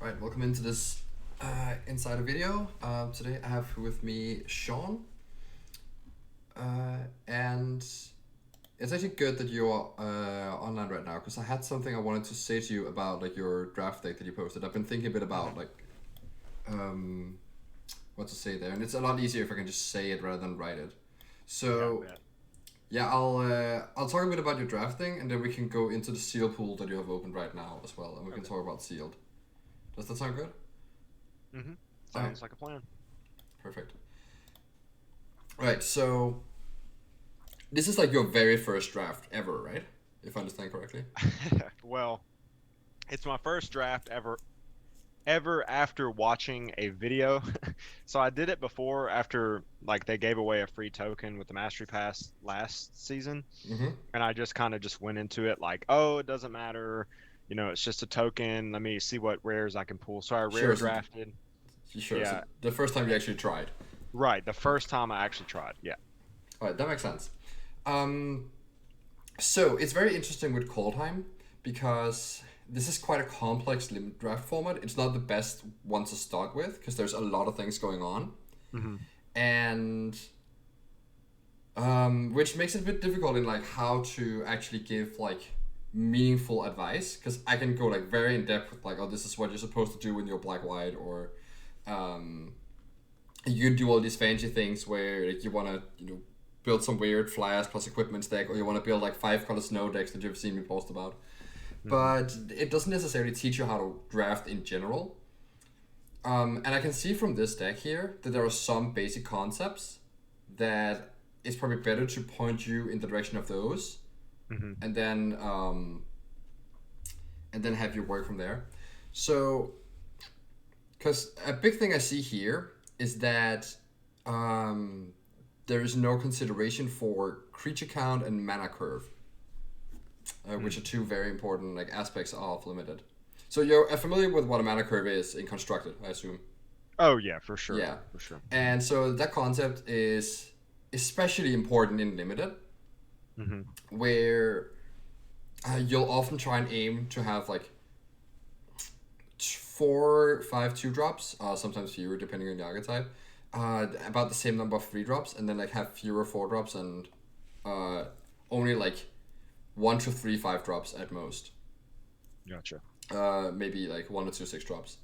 Right, welcome into this insider video. Today I have with me Sean, and it's actually good that you're online right now because I had something I wanted to say to you about like your draft deck that you posted. I've been thinking a bit about um, what to say there, and it's a lot easier if I can just say it rather than write it. So Yeah. yeah, I'll talk a bit about your drafting, and then we can go into the seal pool that you have opened right now as well, and we can Okay. talk about sealed. Does that sound good? Mhm. All right, Sounds like a plan. perfect. All right, so this is like your very first draft ever, right? If I understand correctly. Well, it's my first draft ever after watching a video. So I did it before after like they gave away a free token with the Mastery Pass last season, Mm-hmm. and I just kind of just went into it like, "Oh, it doesn't matter. It's just a token. Let me see what rares I can pull." So I rare Sure. So, drafted. sure. So Yeah, the first time you eh, actually tried. right, the first time I actually tried. Yeah. All right, that makes sense. Um, so it's very interesting with Coldheim because this is quite a complex limit draft format. It's not the best one to start with because there's a lot of things going on, Mhm. and which makes it a bit difficult in like how to actually give like meaningful advice because I can go like very in depth with like, oh, this is what you're supposed to do when you're black white, or um, you can do all these fancy things where like, you want to build some weird flyers plus equipment deck, or you want to build like 5 color snow decks that you've seen me post about, Mhm. but it doesn't necessarily teach you how to draft in general. And I can see from this deck here that there are some basic concepts that it's probably better to point you in the direction of those, Mhm. and then have you work from there. So, because a big thing I see here is that um, there is no consideration for creature count and mana curve, which are Mhm. two very important like aspects of limited. So you're familiar with what a mana curve is in constructed, I assume. Oh yeah, for sure. Yeah, For sure. and so that concept is especially important in limited, Mhm. where you'll often try and aim to have like 4, 5 2 drops, sometimes fewer depending on the archetype, about the same number of 3 drops, and then like have fewer 4 drops and uh, only like 1 to 3 5 drops at most. Gotcha. Maybe like 1 or 2 6 drops.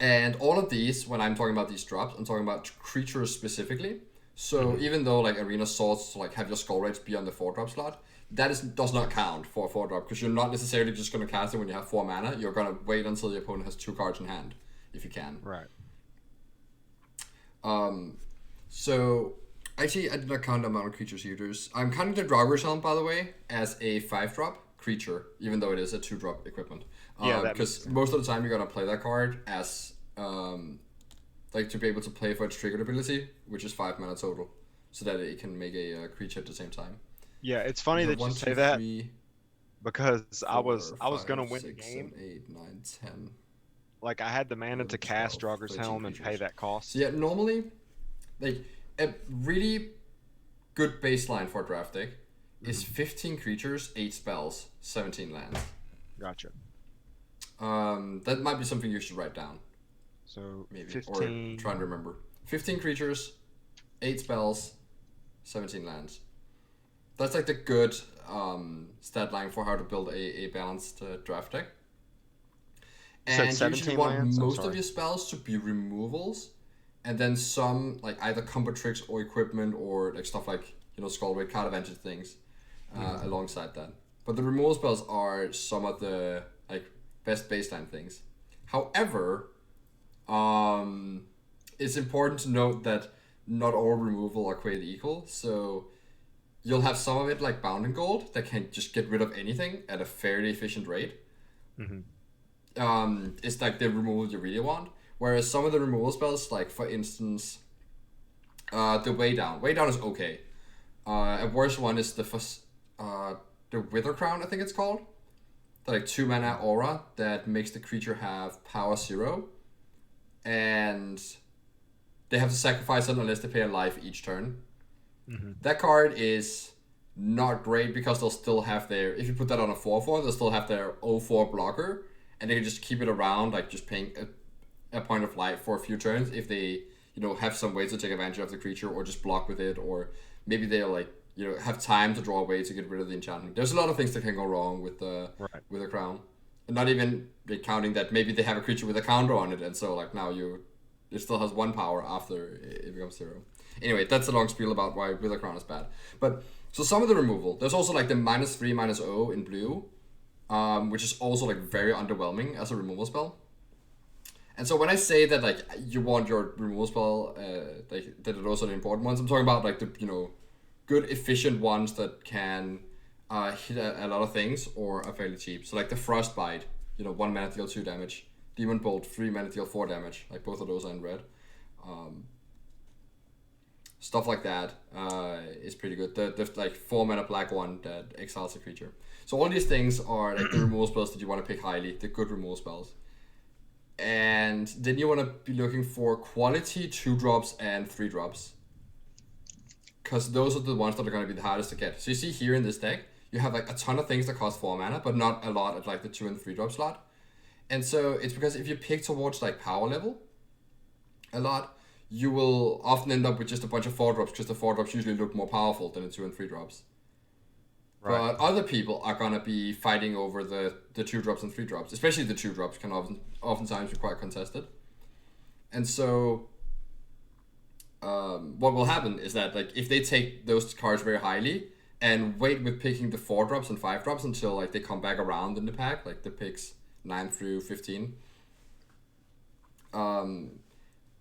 And all of these, when I'm talking about these drops, I'm talking about creatures specifically. So Mhm. even though like Arena Swords like have your skull rates be on the 4 drop slot, that does not count for a 4 drop because you're not necessarily just gonna cast it when you have 4 mana. You're gonna wait until your opponent has 2 cards in hand, if you can. Right. Um, so actually, I did not count the amount of creatures users. I'm counting the Draugr Helm, by the way, as a 5 drop creature, even though it is a 2 drop equipment. Yeah, that makes Because sense. most of the time you're gonna play that card as like to be able to play for its triggered ability, which is 5 mana total, so that it can make a creature at the same time. Yeah, it's You funny have that you one, say two, that three, because I was four, I was gonna five, win the six, seven, game. 8, 9, 10, Like I had the mana to 11, cast 12, Draugur's 13 Helm and pay creatures. that So cost. yeah, normally like a really good baseline for a draft deck is Hmm. 15 creatures, 8 spells, 17 lands. Gotcha. That might be something you should write down, So maybe, or try and 15. remember. 15 creatures, 8 spells, 17 lands. That's like the good stat line for how to build a balanced draft deck. You said And you usually 17 want lands? I'm most of sorry. your spells to be removals, and then some like either combo tricks or equipment or like stuff like skull rate card advantage things Hmm. alongside that. But the removal spells are some of the like best baseline things. However, um, it's important to note that not all removal are created equal. So you'll have some of it like bound in gold that can just get rid of anything at a fairly efficient rate. Hmm. It's like the removal you really want. Whereas some of the removal spells, like for instance, the way down is okay. A worse one is the Wither Crown, I think it's called. The like 2 mana aura that makes the creature have power 0, and they have to sacrifice it unless they pay a life each turn. Hmm. That card is not great because they'll still have their, if you put that on a 4/4, they'll still have their 0/4 blocker, and they can just keep it around, like just paying a point of life for a few turns if they, have some ways to take advantage of the creature or just block with it, or maybe they're like, have time to draw away to get rid of the enchantment. There's a lot of things that can go wrong with the with a crown. And not even counting that maybe they have a creature with a counter on it, and so like now it still has 1 power after it becomes 0. Anyway, that's a long spiel about why Wither Crown is bad. But so some of the removal, there's also like the -3/-0 in blue, which is also like very underwhelming as a removal spell. And so when I say that like you want your removal spell, like that are those are the important ones, I'm talking about like the good efficient ones that can hit a lot of things or are fairly cheap. So like the Frostbite, 1 mana deal 2 damage. Demon Bolt, 3 mana deal 4 damage. Like both of those are in red. Stuff like that is pretty good. The like 4 mana black one that exiles a creature. So all these things are like the removal spells that you want to pick highly, the good removal spells. And then you want to be looking for quality 2-drops and 3-drops. Because those are the ones that are going to be the hardest to get. So you see here in this deck, you have like a ton of things that cost 4 mana, but not a lot at like the 2 and 3-drop slot. And so it's because if you pick towards like power level a lot, you will often end up with just a bunch of 4-drops, because the 4-drops usually look more powerful than the 2 and 3-drops. Right. But other people are going to be fighting over the 2-drops and 3-drops, especially the 2-drops can oftentimes be quite contested. And so what will happen is that like if they take those cards very highly and wait with picking the 4-drops and 5-drops until like they come back around in the pack, like the picks 9 through 15, and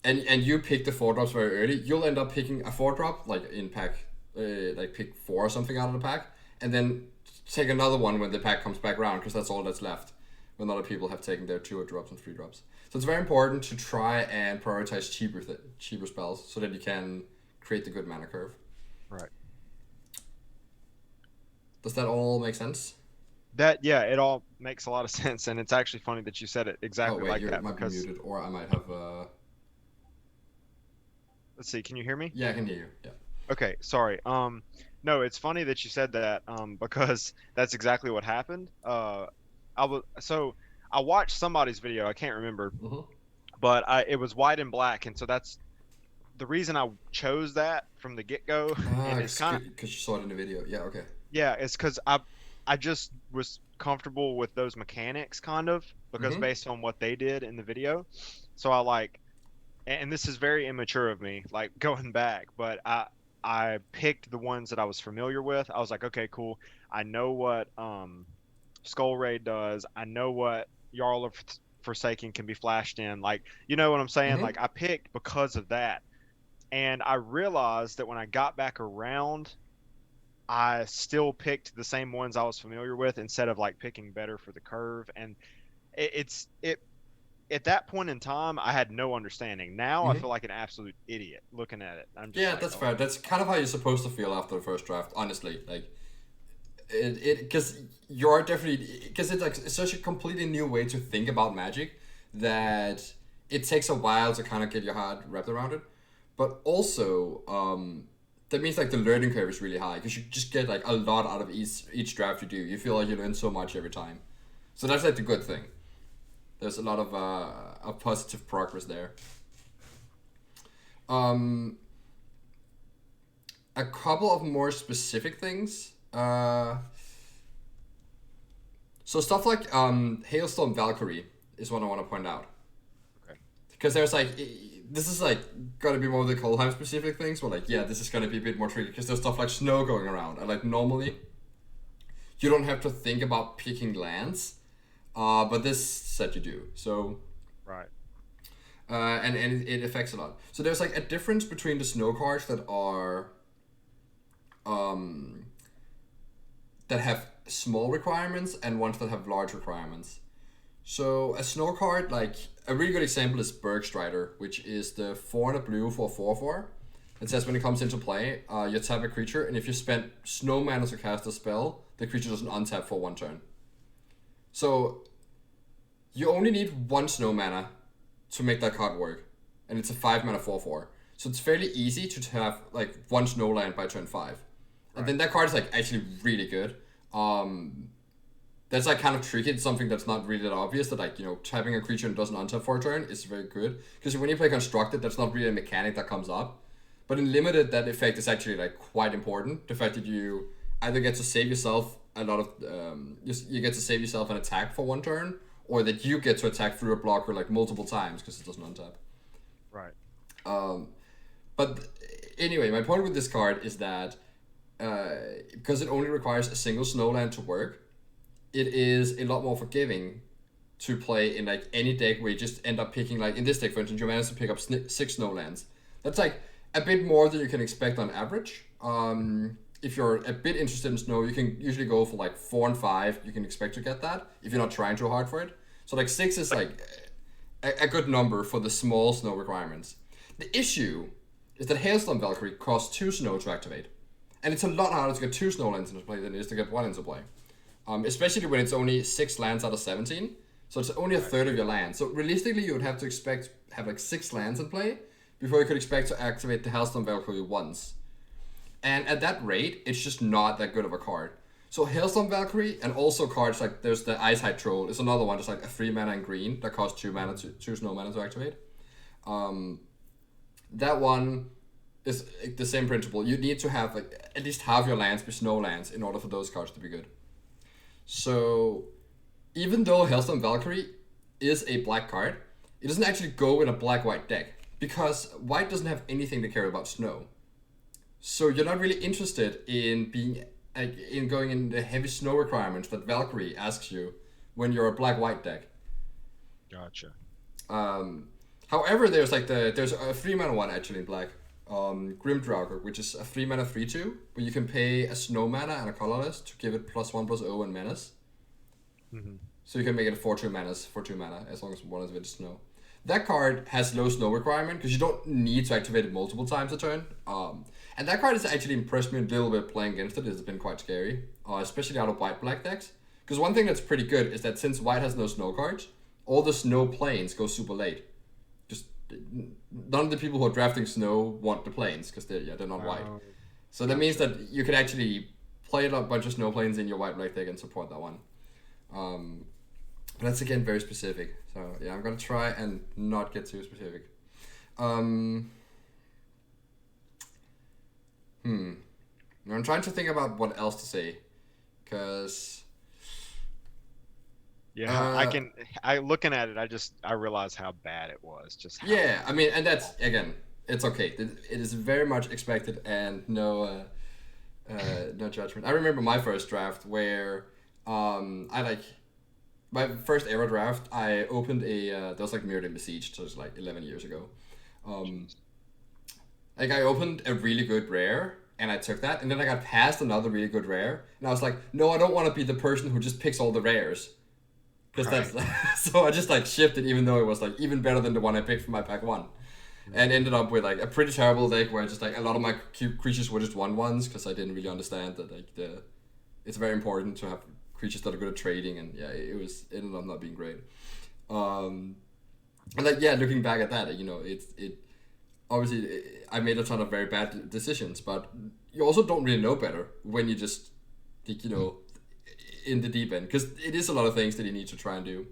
you pick the 4-drops very early, you'll end up picking a 4-drop like in pack, like pick 4 or something out of the pack, and then take another one when the pack comes back around, because that's all that's left when other people have taken their 2-drops and 3-drops. So it's very important to try and prioritize cheaper spells so that you can create the good mana curve. Right. Does that all make sense? It all makes a lot of sense, and it's actually funny that you said it exactly like that. You might be muted, or I might have. Let's see. Can you hear me? Yeah, I can hear you. Yeah. Okay. Sorry. No, it's funny that you said that. Because that's exactly what happened. I watched somebody's video. I can't remember, but it was white and black, and so that's the reason I chose that from the get-go. And it's kind of because you saw it in the video. Yeah. Okay. Yeah, it's because I just was comfortable with those mechanics, kind of, because based on what they did in the video. So I like, and this is very immature of me, like going back, but I picked the ones that I was familiar with. I was like, okay, cool. I know what Skull Raid does. I know what Jarl of Forsaken can be flashed in. Like, you know what I'm saying? Like, I picked because of that. And I realized that when I got back around, I still picked the same ones I was familiar with instead of like picking better for the curve. And it at that point in time, I had no understanding. Now I feel like an absolute idiot looking at it. I'm just that's fair. That's kind of how you're supposed to feel after the first draft, honestly. Like, because you're definitely, because it's such a completely new way to think about Magic that it takes a while to kind of get your head wrapped around it. But also, that means like the learning curve is really high, because you just get like a lot out of each draft you do. You feel like you learn so much every time. So that's like the good thing. There's a lot of positive progress there. A couple of more specific things. So stuff like Hailstorm Valkyrie is what I want to point out. Okay. Because there's like, this is like gonna be more of the Kaldheim specific things, where like, this is gonna be a bit more tricky, because there's stuff like snow going around, and like normally you don't have to think about picking lands, but this set you do. So right. And it affects a lot. So there's like a difference between the snow cards that are that have small requirements and ones that have large requirements. So a snow card, like a really good example is Bergstrider, which is the 4 and a blue for 4/4. It says when it comes into play, you tap a creature, and if you spend snow mana to cast a spell, the creature doesn't untap for 1 turn. So you only need 1 snow mana to make that card work, and it's a 5 mana 4/4. So it's fairly easy to have like 1 snow land by turn 5. And then that card is like actually really good. that's like kind of tricky. It's something that's not really that obvious. That like tapping a creature and doesn't untap for a turn is very good because when you play constructed, that's not really a mechanic that comes up. But in limited, that effect is actually like quite important. The fact that you either get to save yourself a lot of you get to save yourself an attack for one turn, or that you get to attack through a blocker like multiple times because it doesn't untap. Right. But anyway, my point with this card is that because it only requires a single snowland to work, it is a lot more forgiving to play in like any deck where you just end up picking, like in this deck for instance, you manage to pick up 6 snowlands. That's like a bit more than you can expect on average. If you're a bit interested in snow, you can usually go for like 4 and 5. You can expect to get that if you're not trying too hard for it. So like 6 is like a good number for the small snow requirements. The issue is that Hailstorm Valkyrie costs 2 snow to activate. And it's a lot harder to get 2 snowlands into play than it is to get 1 into play. Especially when it's only 6 lands out of 17. So it's only a third of your land. So realistically, you would have to have like 6 lands in play before you could expect to activate the Hailstorm Valkyrie once. And at that rate, it's just not that good of a card. So Hailstorm Valkyrie, and also cards like there's the Eyesight Troll, is another one, just like a 3 mana in green that costs 2 snow mana to activate. That one is the same principle. You need to have like at least half your lands be snow lands in order for those cards to be good. So even though Hailstorm Valkyrie is a black card, it doesn't actually go in a black-white deck because white doesn't have anything to care about snow. So you're not really interested in going in the heavy snow requirements that Valkyrie asks you when you're a black-white deck. Gotcha. However, there's a 3 mana one actually in black, Grimdrauger, which is a 3 mana 3/2, where you can pay a snow mana and a colorless to give it +1/+0 and menace. Mm-hmm. So you can make it 4/2 menace for 2 mana as long as one of it is snow. That card has low snow requirement because you don't need to activate it multiple times a turn. And that card has actually impressed me a little bit playing against it. It's been quite scary, especially out of white-black decks. Because one thing that's pretty good is that since white has no snow cards, all the snow planes go super late. Just none of the people who are drafting snow want the planes because they're not white. So that means that you could actually play a bunch of snow planes in your white-black deck and support that one. But that's again very specific. So yeah, I'm gonna try and not get too specific. I'm trying to think about what else to say, because I looking at it, I realize how bad it was. I mean, and that's again, it's okay. It is very much expected and no judgment. I remember my first draft where my first ever draft. I opened that was like Mirrored and Besieged, so it was like 11 years ago. Like I opened a really good rare. And I took that, and then I got past another really good rare, and I was like, no, I don't want to be the person who just picks all the rares, because that's so I just like shifted, even though it was like even better than the one I picked for my pack 1, and ended up with like a pretty terrible deck where just like a lot of my creatures were just 1/1s because I didn't really understand that like it's very important to have creatures that are good at trading, and yeah, it ended up not being great. And like looking back at that, it obviously, I made a ton of very bad decisions, but you also don't really know better when you just think, in the deep end, because it is a lot of things that you need to try and do.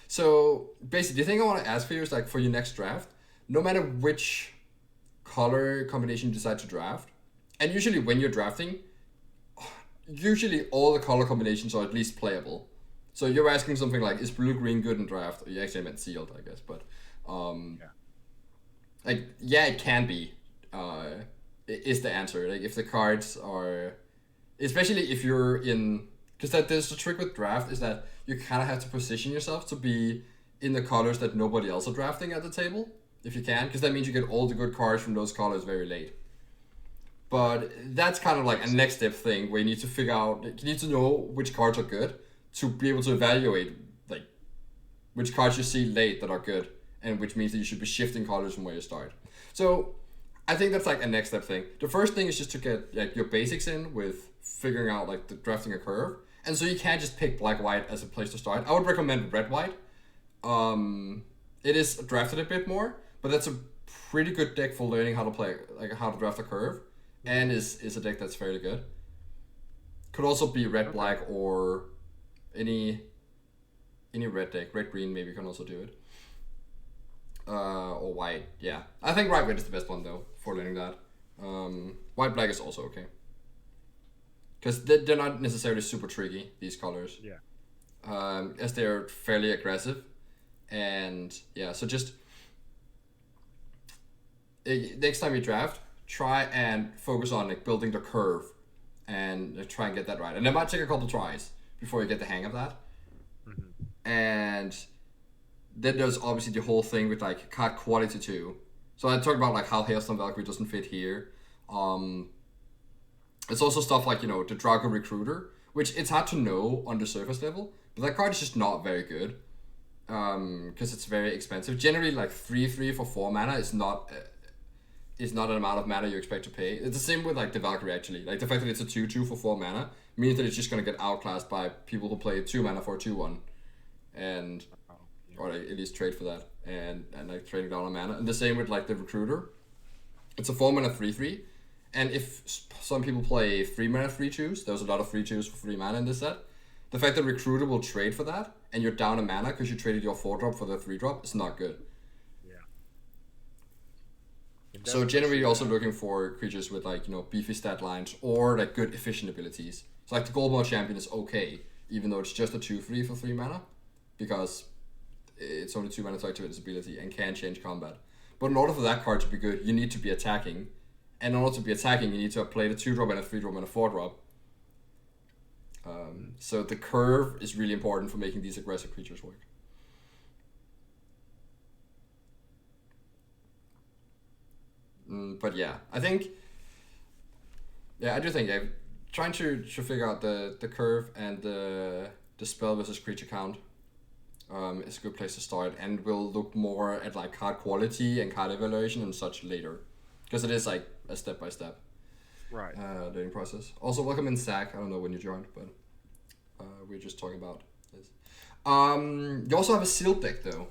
So basically, the thing I want to ask for you is like for your next draft, no matter which color combination you decide to draft, and usually when you're drafting, usually all the color combinations are at least playable. So you're asking something like, is blue-green good in draft? Or you actually meant sealed, I guess, but it can be. Is the answer. Like if the cards are, especially if you're in, because there's the trick with draft is that you kind of have to position yourself to be in the colors that nobody else are drafting at the table, if you can, because that means you get all the good cards from those colors very late. But that's kind of like a next step thing where you need to figure out, you need to know which cards are good to be able to evaluate like which cards you see late that are good, and which means that you should be shifting colors from where you start. So I think that's like a next step thing. The first thing is just to get like your basics in with figuring out like the drafting a curve. And so you can't just pick black-white as a place to start. I would recommend red-white. It is drafted a bit more, but that's a pretty good deck for learning how to play, like how to draft a curve, and is a deck that's fairly good. Could also be red-black or Any red deck, red green maybe can also do it. Or white, yeah. I think white red is the best one though for learning that. White black is also okay. Because they're not necessarily super tricky, these colors. Yeah. As they're fairly aggressive. And yeah, so just next time you draft, try and focus on like building the curve and try and get that right. And it might take a couple tries before you get the hang of that. Mm-hmm. And then there's obviously the whole thing with like card quality too. So I talked about like how Hailstone Valkyrie doesn't fit here. It's also stuff like, you know, the Drago Recruiter, which it's hard to know on the surface level, but that card is just not very good. Because it's very expensive. Generally, like 3/3 for 4 mana is not an amount of mana you expect to pay. It's the same with like the Valkyrie actually. Like the fact that it's a 2/2 for 4 mana means that it's just gonna get outclassed by people who play 2 mana for a 2/1, and or like, at least trade for that and like trading down on mana. And the same with like the Recruiter. It's a 4 mana 3/3, and if some people play 3 mana 3/2s, there's a lot of 3/2s for 3 mana in this set. The fact that Recruiter will trade for that, and you're down a mana because you traded your 4-drop for the 3-drop, is not good. Yeah. So generally, you're also looking for creatures with like, you know, beefy stat lines or like good efficient abilities. So like the Goldmaw Champion is okay, even though it's just a 2/3 for 3 mana, because it's only 2 mana to activate its ability and can change combat. But in order for that card to be good, you need to be attacking, and in order to be attacking, you need to play the 2-drop and a 3-drop and a 4-drop. So the curve is really important for making these aggressive creatures work. But yeah, I do think trying to figure out the curve and the spell versus creature count is a good place to start, and we'll look more at like card quality and card evaluation and such later, because it is like a step-by-step learning process. Also, welcome in, Zach. I don't know when you joined, but we're just talking about this. You also have a sealed deck though,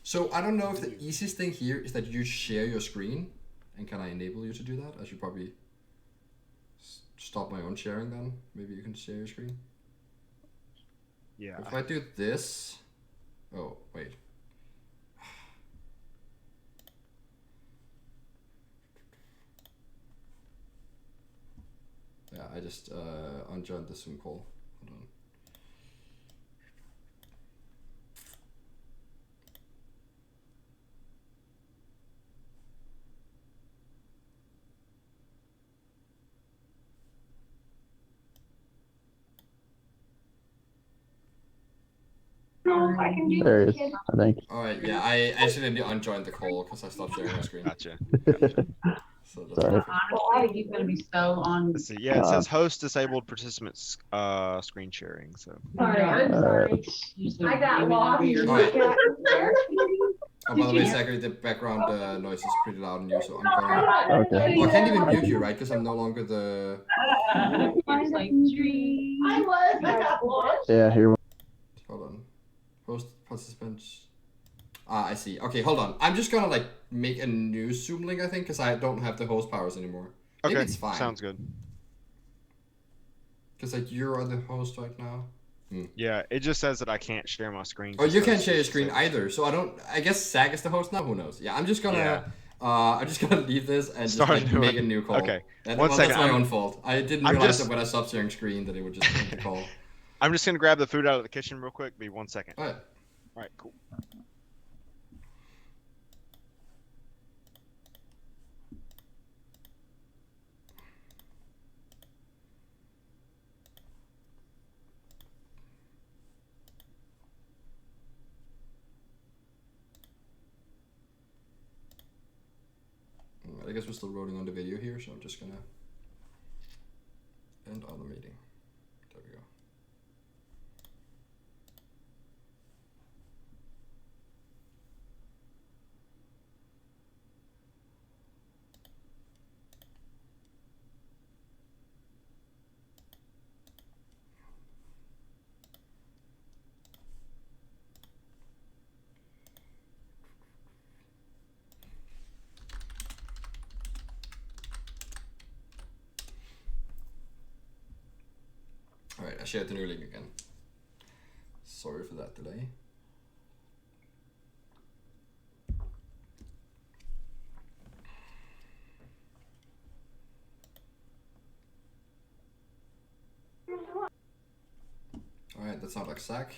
so I don't know if the easiest thing here is that you share your screen, and can I enable you to do that? I should probably stop my own sharing then. Maybe you can share your screen. Yeah. If I do this, oh wait. Yeah, I just unjoined the Zoom call. Hold on. I can do there it is, I think. Alright, yeah, I accidentally unjoined the call because I stopped sharing my screen. Gotcha. So Sorry. Honestly, he's gonna be so on. Let's see. Yeah, it says host disabled participants screen sharing. So. Sorry, I'm sorry. I got lost. Alright. Oh, by the way, Zachary, the background noise is pretty loud in you, so I'm gonna... Okay. Oh, I can't even mute you, right? Because I'm no longer the... I got lost. Yeah, here. Hold on. Host participants... Ah, I see. Okay, hold on. I'm just gonna, like, make a new Zoom link, I think, because I don't have the host powers anymore. Maybe Okay, it's fine. sounds good. Because, like, you're the host right now. Yeah, it just says that I can't share my screen. Oh, you can't share your screen either, so I guess Zach is the host now. Who knows? Yeah, I'm just gonna leave this and just like, make a new call. Okay. One second. That's my own fault. I didn't realize that when I stopped sharing screen that it would just end the call. I'm just gonna grab the food out of the kitchen real quick. Be 1 second. All right. All right. Cool. I guess we're still rolling on the video here, so I'm just gonna end on the meeting. There we go. Alright, I shared the new link again. Sorry for that delay. Alright, that sounds like sack.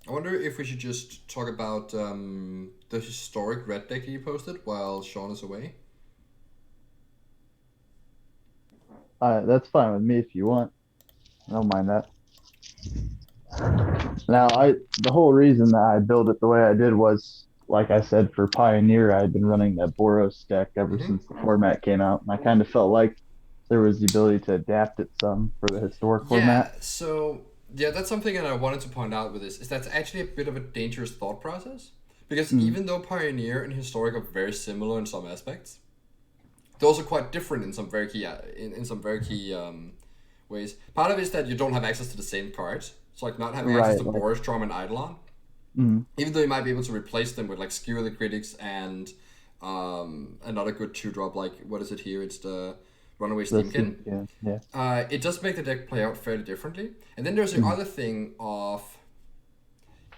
I wonder if we should just talk about the historic red deck you posted while Sean is away. That's fine with me if you want. I don't mind that. Now, the whole reason that I built it the way I did was, like I said, for Pioneer, I'd been running that Boros deck ever since the format came out, and I kind of felt like there was the ability to adapt it some for the historic format. So that's something that I wanted to point out with this, is that's actually a bit of a dangerous thought process. Because even though Pioneer and Historic are very similar in some aspects, those are quite different in some very key ways. Part of it is that you don't have access to the same cards. So like not having access to Boros, Charm, and Eidolon. Even though you might be able to replace them with like Skewer the Critics and another good 2-drop, like what is it here? It's the Runaway Steamkin. It does make the deck play out fairly differently. And then there's the other thing of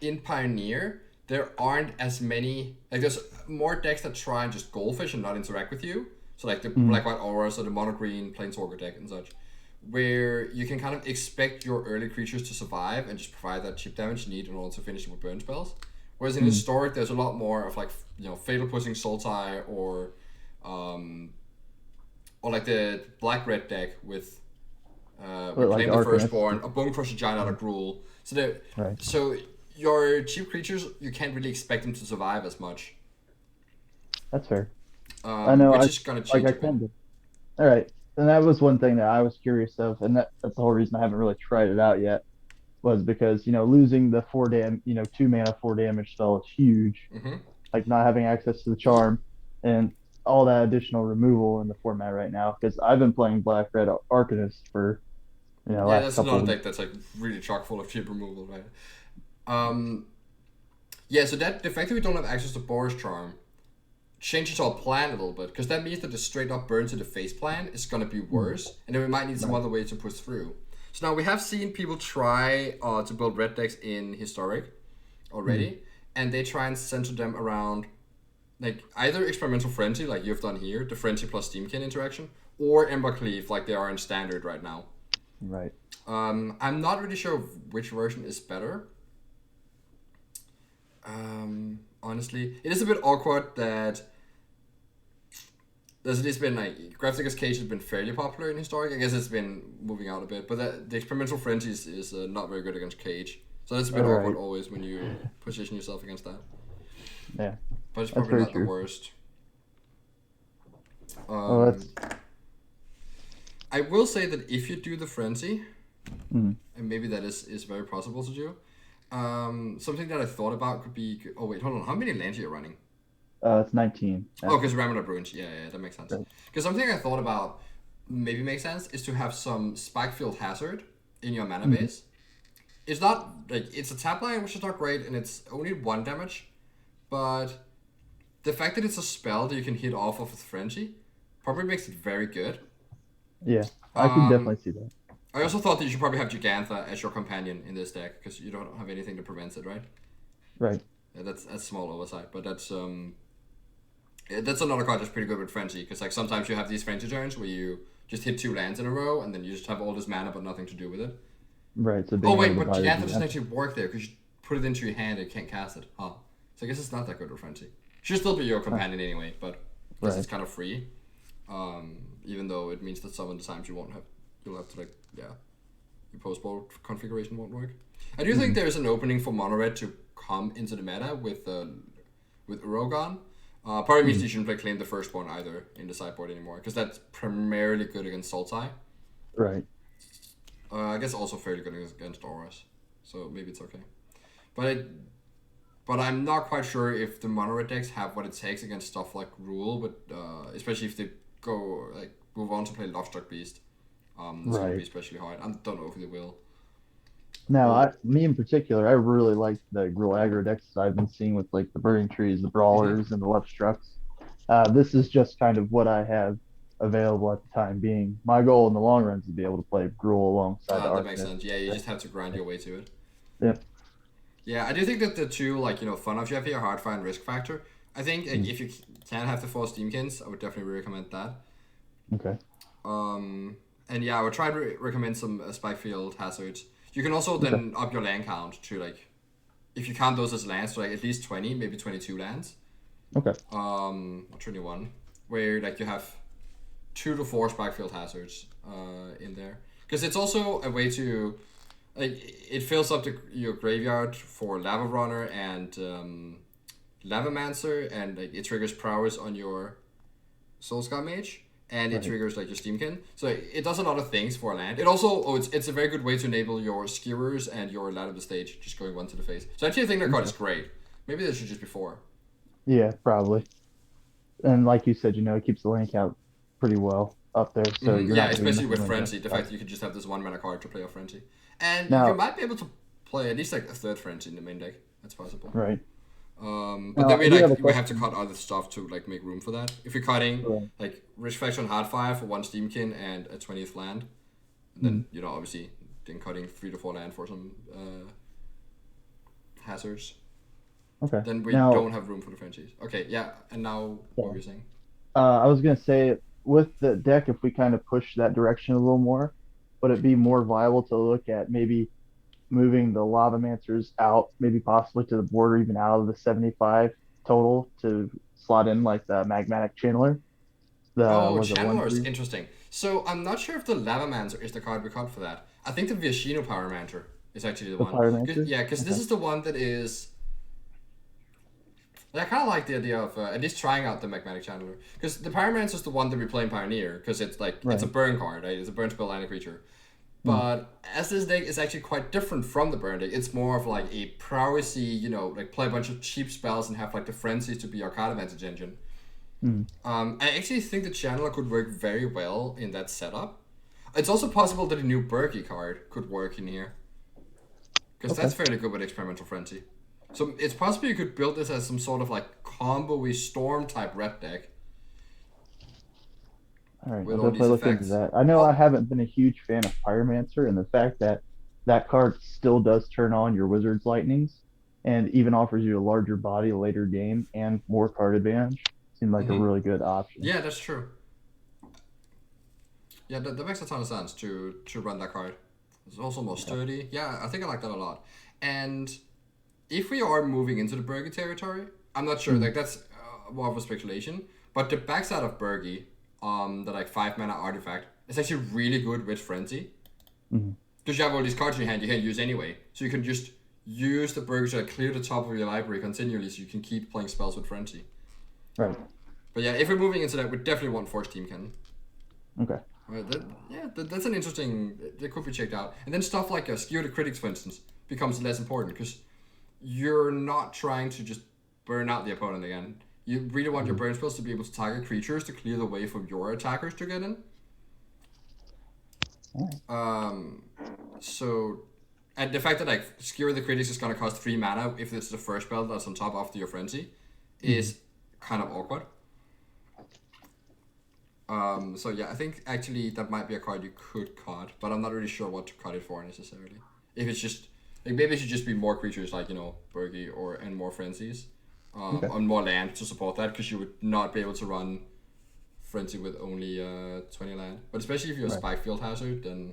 in Pioneer, there aren't as many, like there's more decks that try and just goldfish and not interact with you. So like the Black-White Auras or the Mono-Green Planeswalker deck and such, where you can kind of expect your early creatures to survive and just provide that chip damage you need in order to finish it with burn spells. Whereas in Historic, there's a lot more of like, Fatal Pushing Sultai or like the black-red deck with Reclaim the Firstborn, a Bone Crusher Giant out of Gruul. So your cheap creatures, you can't really expect them to survive as much. That's fair. I know. Which is going to change a bit. All right. And that was one thing that I was curious of, and that's the whole reason I haven't really tried it out yet, was because, losing the 2 mana 4 damage spell is huge. Like not having access to the charm and all that additional removal in the format right now, because I've been playing Black-Red Arcanist for, that's another deck that's like really chock full of chip removal, right? So that the fact that we don't have access to Boros Charm changes our plan a little bit, because that means that the straight up burn to the face plan is going to be worse, and then we might need some other way to push through. So now we have seen people try to build red decks in Historic already, and they try and center them around like either Experimental Frenzy, like you've done here, the Frenzy plus Steamkin interaction, or Embercleave, like they are in Standard right now. Right. I'm not really sure which version is better. Honestly, it is a bit awkward that there's at least been like Graphics Cage has been fairly popular in Historic. I guess it's been moving out a bit, but the Experimental Frenzy is not very good against Cage, so that's a bit awkward always when you position yourself against that. Yeah, but it's probably not the worst. I will say that if you do the Frenzy, and maybe that is very possible to do. Something that I thought about could be. Oh wait, hold on. How many lands are you running? It's 19. Because Ramonda Ruins. Yeah, that makes sense. Because something I thought about maybe makes sense is to have some Spike-Filled Hazard in your mana base. It's not like it's a tap line, which is not great, and it's only 1 damage, but the fact that it's a spell that you can hit off of with Frenzy probably makes it very good. Yeah, I can definitely see that. I also thought that you should probably have Gigantha as your companion in this deck, because you don't have anything that prevents it, right? Right. Yeah, that's a small oversight, but that's another card that's pretty good with Frenzy, because like sometimes you have these Frenzy turns where you just hit 2 lands in a row, and then you just have all this mana but nothing to do with it. Right. So but Gigantha doesn't actually work there, because you put it into your hand and you can't cast it. So I guess it's not that good with Frenzy. Should still be your companion anyway, but because it's kind of free. Even though it means that some of the times you'll have to your post-board configuration won't work. I do think there's an opening for mono-red to come into the meta with Urogan. Probably means you shouldn't play Claim the Firstborn either in the sideboard anymore, because that's primarily good against Sultai. Right. I guess also fairly good against Auras, so maybe it's okay. But I'm not quite sure if the mono-red decks have what it takes against stuff like Rule, but especially if they go move on to play Lovestruck Beast. It's going to be especially hard. I don't know if they will. Now, me in particular, I really like the Gruul aggro decks I've been seeing with like the Burning Trees, the Brawlers, and the Lovestrucks. This is just kind of what I have available at the time being. My goal in the long run is to be able to play Gruul alongside the That makes Arcanist. sense. Yeah, you just have to grind your way to it. Yep. Yeah, I do think that the two, like, fun of here, hardfire and risk factor. I think if you can have the 4 Steamkins, I would definitely recommend that. Okay. And yeah, I would try to recommend some Spikefield hazards. You can also then up your land count to, like, if you count those as lands, to like at least 20, maybe 22 lands. Okay. Or 21, where like you have 2 to 4 Spikefield hazards in there, because it's also a way to, like, it fills up your graveyard for Lava Runner and Lavamancer, and like it triggers prowess on your Soulscar Mage, and it triggers like your Steamkin. So it does a lot of things for land. It also it's a very good way to enable your Skewers and your Light of the Stage, just going one to the face. So actually I think that card is great. Maybe that should just be 4. Yeah, probably. And like you said, it keeps the lane count pretty well up there. So you're yeah, not especially with lane Frenzy, count. the fact that you could just have this 1 mana card to play off Frenzy. And Now- you might be able to play at least like a 3rd Frenzy in the main deck. That's possible. Right. But Now, then I do have a we have to cut other stuff to like make room for that. If you're cutting Right. like Risk Factor on Hardfire for 1 Steamkin and a 20th land, then obviously then cutting 3 to 4 land for some hazards. Okay. Then we Now- don't have room for the Frenzies. Okay, yeah. And now what were you saying? I was gonna say, with the deck, if we kind of push that direction a little more, would it be more viable to look at maybe moving the Lavamancers out, maybe possibly to the border, even out of the 75 total, to slot in like the Magmatic Channeler? Channeler is interesting. So I'm not sure if the Lavamancer is the card we cut for that. I think the Viashino Pyromancer is actually the one. Pyromancer? Yeah, because this is the one that is. I kind of like the idea of at least trying out the Magmatic Channeler, because the Pyromancer is the one that we play in Pioneer, because it's like it's a burn card, right? It's a burn spell and a creature. But as this deck is actually quite different from the burn deck, it's more of like a prowessy, like play a bunch of cheap spells and have like the frenzies to be your card advantage engine. I actually think the Channeler could work very well in that setup. It's also possible that a new Berkey card could work in here, because that's fairly good with Experimental Frenzy. So it's possible you could build this as some sort of like combo-y Storm type red deck. All right, with I'll all definitely these look into effects. that. I know I haven't been a huge fan of Pyromancer, and the fact that that card still does turn on your Wizard's Lightnings and even offers you a larger body later game and more card advantage seemed like a really good option. Yeah, that's true. Yeah, that makes a ton of sense to run that card. It's also more sturdy. Yeah, I think I like that a lot. And if we are moving into the Bergy territory, I'm not sure. Like that's more of a speculation. But the backside of Bergy, the like 5 mana artifact, is actually really good with Frenzy. Because you have all these cards in your hand you can't use anyway. So you can just use the Bergy to clear the top of your library continually, so you can keep playing spells with Frenzy. Right. But yeah, if we're moving into that, we definitely want Force Teamkin. Okay. Right, that's an interesting. That could be checked out. And then stuff like Skew the Critics, for instance, becomes less important because you're not trying to just burn out the opponent again. You really want your burn spells to be able to target creatures to clear the way for your attackers to get in. So, and the fact that like Skewer the Critics is gonna cost 3 mana if it's the first spell that's on top of your Frenzy is kind of awkward. So yeah, I think actually that might be a card you could cut, but I'm not really sure what to cut it for necessarily. If it's just like maybe it should just be more creatures like Bergy and more Frenzies, on more land to support that, because you would not be able to run Frenzy with only 20 land. But especially if you're a Spikefield Hazard, then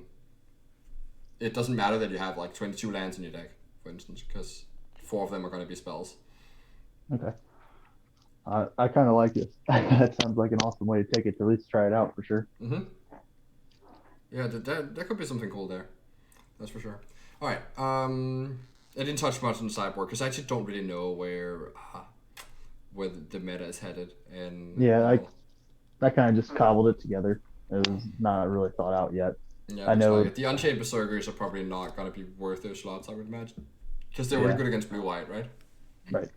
it doesn't matter that you have like 22 lands in your deck, for instance, because 4 of them are going to be spells. Okay. I kind of like this. That sounds like an awesome way to take it, to at least try it out for sure. Yeah, that could be something cool there. That's for sure. All right. I didn't touch much on the sideboard because I actually don't really know where the meta is headed. And Yeah, I kind of just cobbled it together. It was not really thought out yet. yeah, I know the Unchained Berserkers are probably not going to be worth their slots, I would imagine, because they were good against blue-white, right? Right.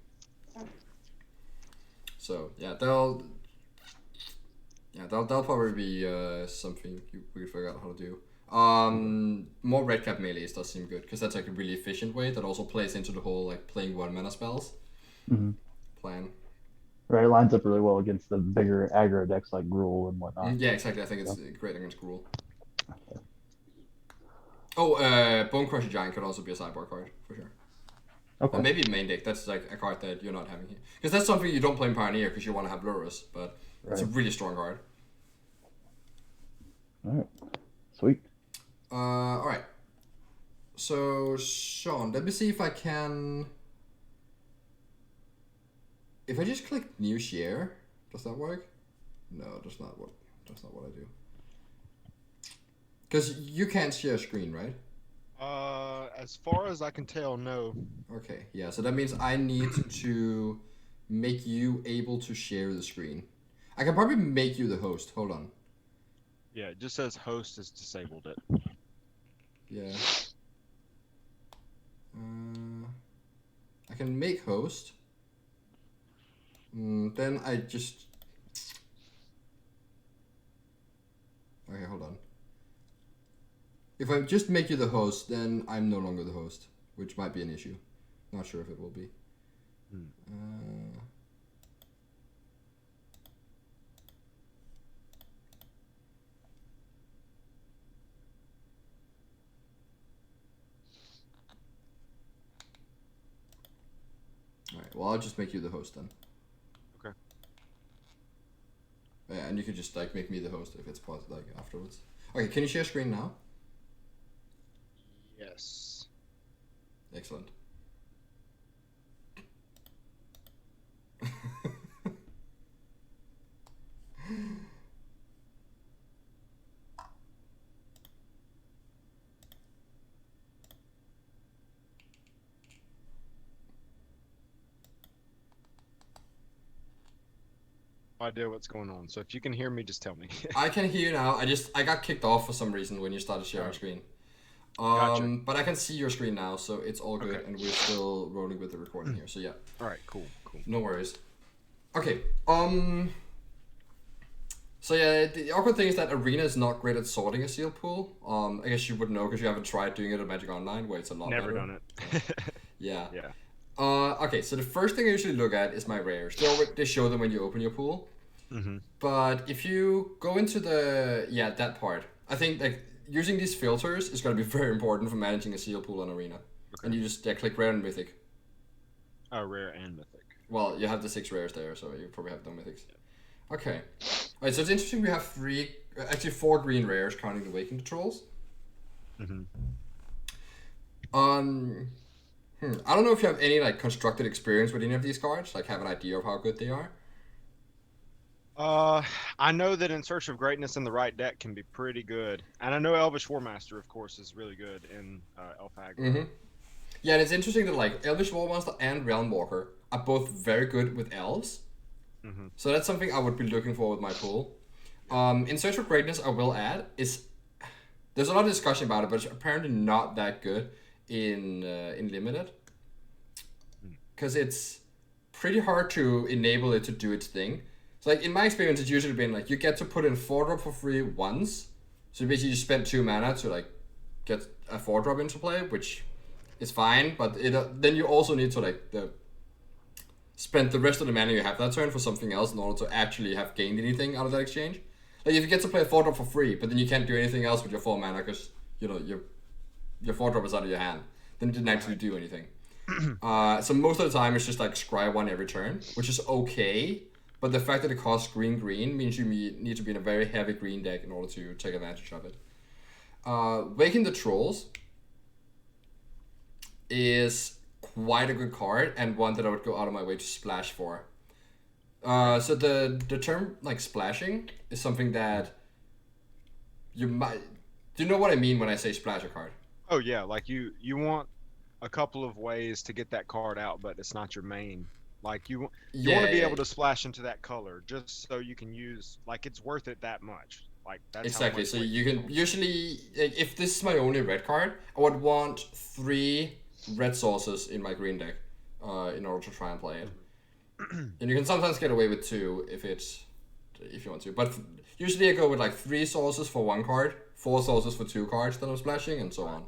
So yeah, they'll probably be something we could figure out how to do. More red cap melees does seem good, because that's like a really efficient way that also plays into the whole like playing 1 mana spells plan. Right, it lines up really well against the bigger aggro decks like Gruul and whatnot. Yeah, exactly. I think it's So, great against Gruul. Oh, Bone Crusher Giant could also be a sideboard card for sure. Or okay. maybe main deck. That's like a card that you're not having here. Because that's something you don't play in Pioneer because you want to have Lurrus, but it's a Right. really strong card. All right. Sweet. All right. So Sean, let me see if I can. If I just click New Share, does that work? No, that's not what. That's not what I do. Because you can't share screen, right? As far as I can tell, no. Okay, yeah, so that means I need to make you able to share the screen. I can probably make you the host. Hold on. Yeah, it just says host has disabled it. Yeah. I can make host. Then I just... Okay, hold on. If I just make you the host, then I'm no longer the host, which might be an issue. Not sure if it will be. Alright, well, I'll just make you the host then. Okay. Yeah, and you could just like make me the host if it's like afterwards. Okay, can you share screen now? Yes. Excellent. No idea what's going on. So if you can hear me, just tell me. I can hear you now. I got kicked off for some reason when you started sharing screen. Gotcha. But I can see your screen now, so it's all good, Okay. and we're still rolling with the recording here. So yeah, All right, cool. no worries. Okay. So yeah, the awkward thing is that Arena is not great at sorting a sealed pool. I guess you wouldn't know because you haven't tried doing it at Magic Online, where it's a lot Never better. done it. Yeah. Yeah. Okay, so the first thing I usually look at is my rares. They show them when you open your pool. Mm-hmm. But if you go into that part, I think like using these filters is going to be very important for managing a seal pool on Arena. Okay. And you just click rare and mythic. Oh, rare and mythic. Well, you have the 6 rares there, so you probably have no mythics. Okay. Alright, so it's interesting we have 4 green rares counting the Waking the Trolls. Mm-hmm. I don't know if you have any like constructed experience with any of these cards, like have an idea of how good they are. I know that In Search of Greatness in the right deck can be pretty good, and I know Elvish War Master, of course, is really good in Elfag. Mm-hmm. Yeah, and it's interesting that like Elvish War Master and Realm Walker are both very good with elves. Mm-hmm. So that's something I would be looking for with my pool. In Search of Greatness, I will add is there's a lot of discussion about it, but it's apparently not that good in Limited because it's pretty hard to enable it to do its thing. So like in my experience, it's usually been like you get to put in 4-drop for free once. So basically you spend 2 mana to like get a 4-drop into play, which is fine, but then you also need to like spend the rest of the mana you have that turn for something else in order to actually have gained anything out of that exchange. Like if you get to play a 4-drop for free, but then you can't do anything else with your 4 mana because your 4-drop is out of your hand, then it didn't actually do anything. So most of the time it's just like scry 1 every turn, which is okay. But the fact that it costs green means you need to be in a very heavy green deck in order to take advantage of it. Waking the Trolls is quite a good card and one that I would go out of my way to splash for. So the term like splashing is something that you might... Do you know what I mean when I say splash a card? Oh yeah, like you want a couple of ways to get that card out, but it's not your main. Like you want to be able to splash into that color just so you can use, like, it's worth it that much. Like that's exactly. How much So you can usually, if this is my only red card, I would want 3 red sources in my green deck, in order to try and play it. And you can sometimes get away with 2 if you want to. But usually I go with like 3 sources for 1 card, 4 sources for 2 cards that I'm splashing, and so on.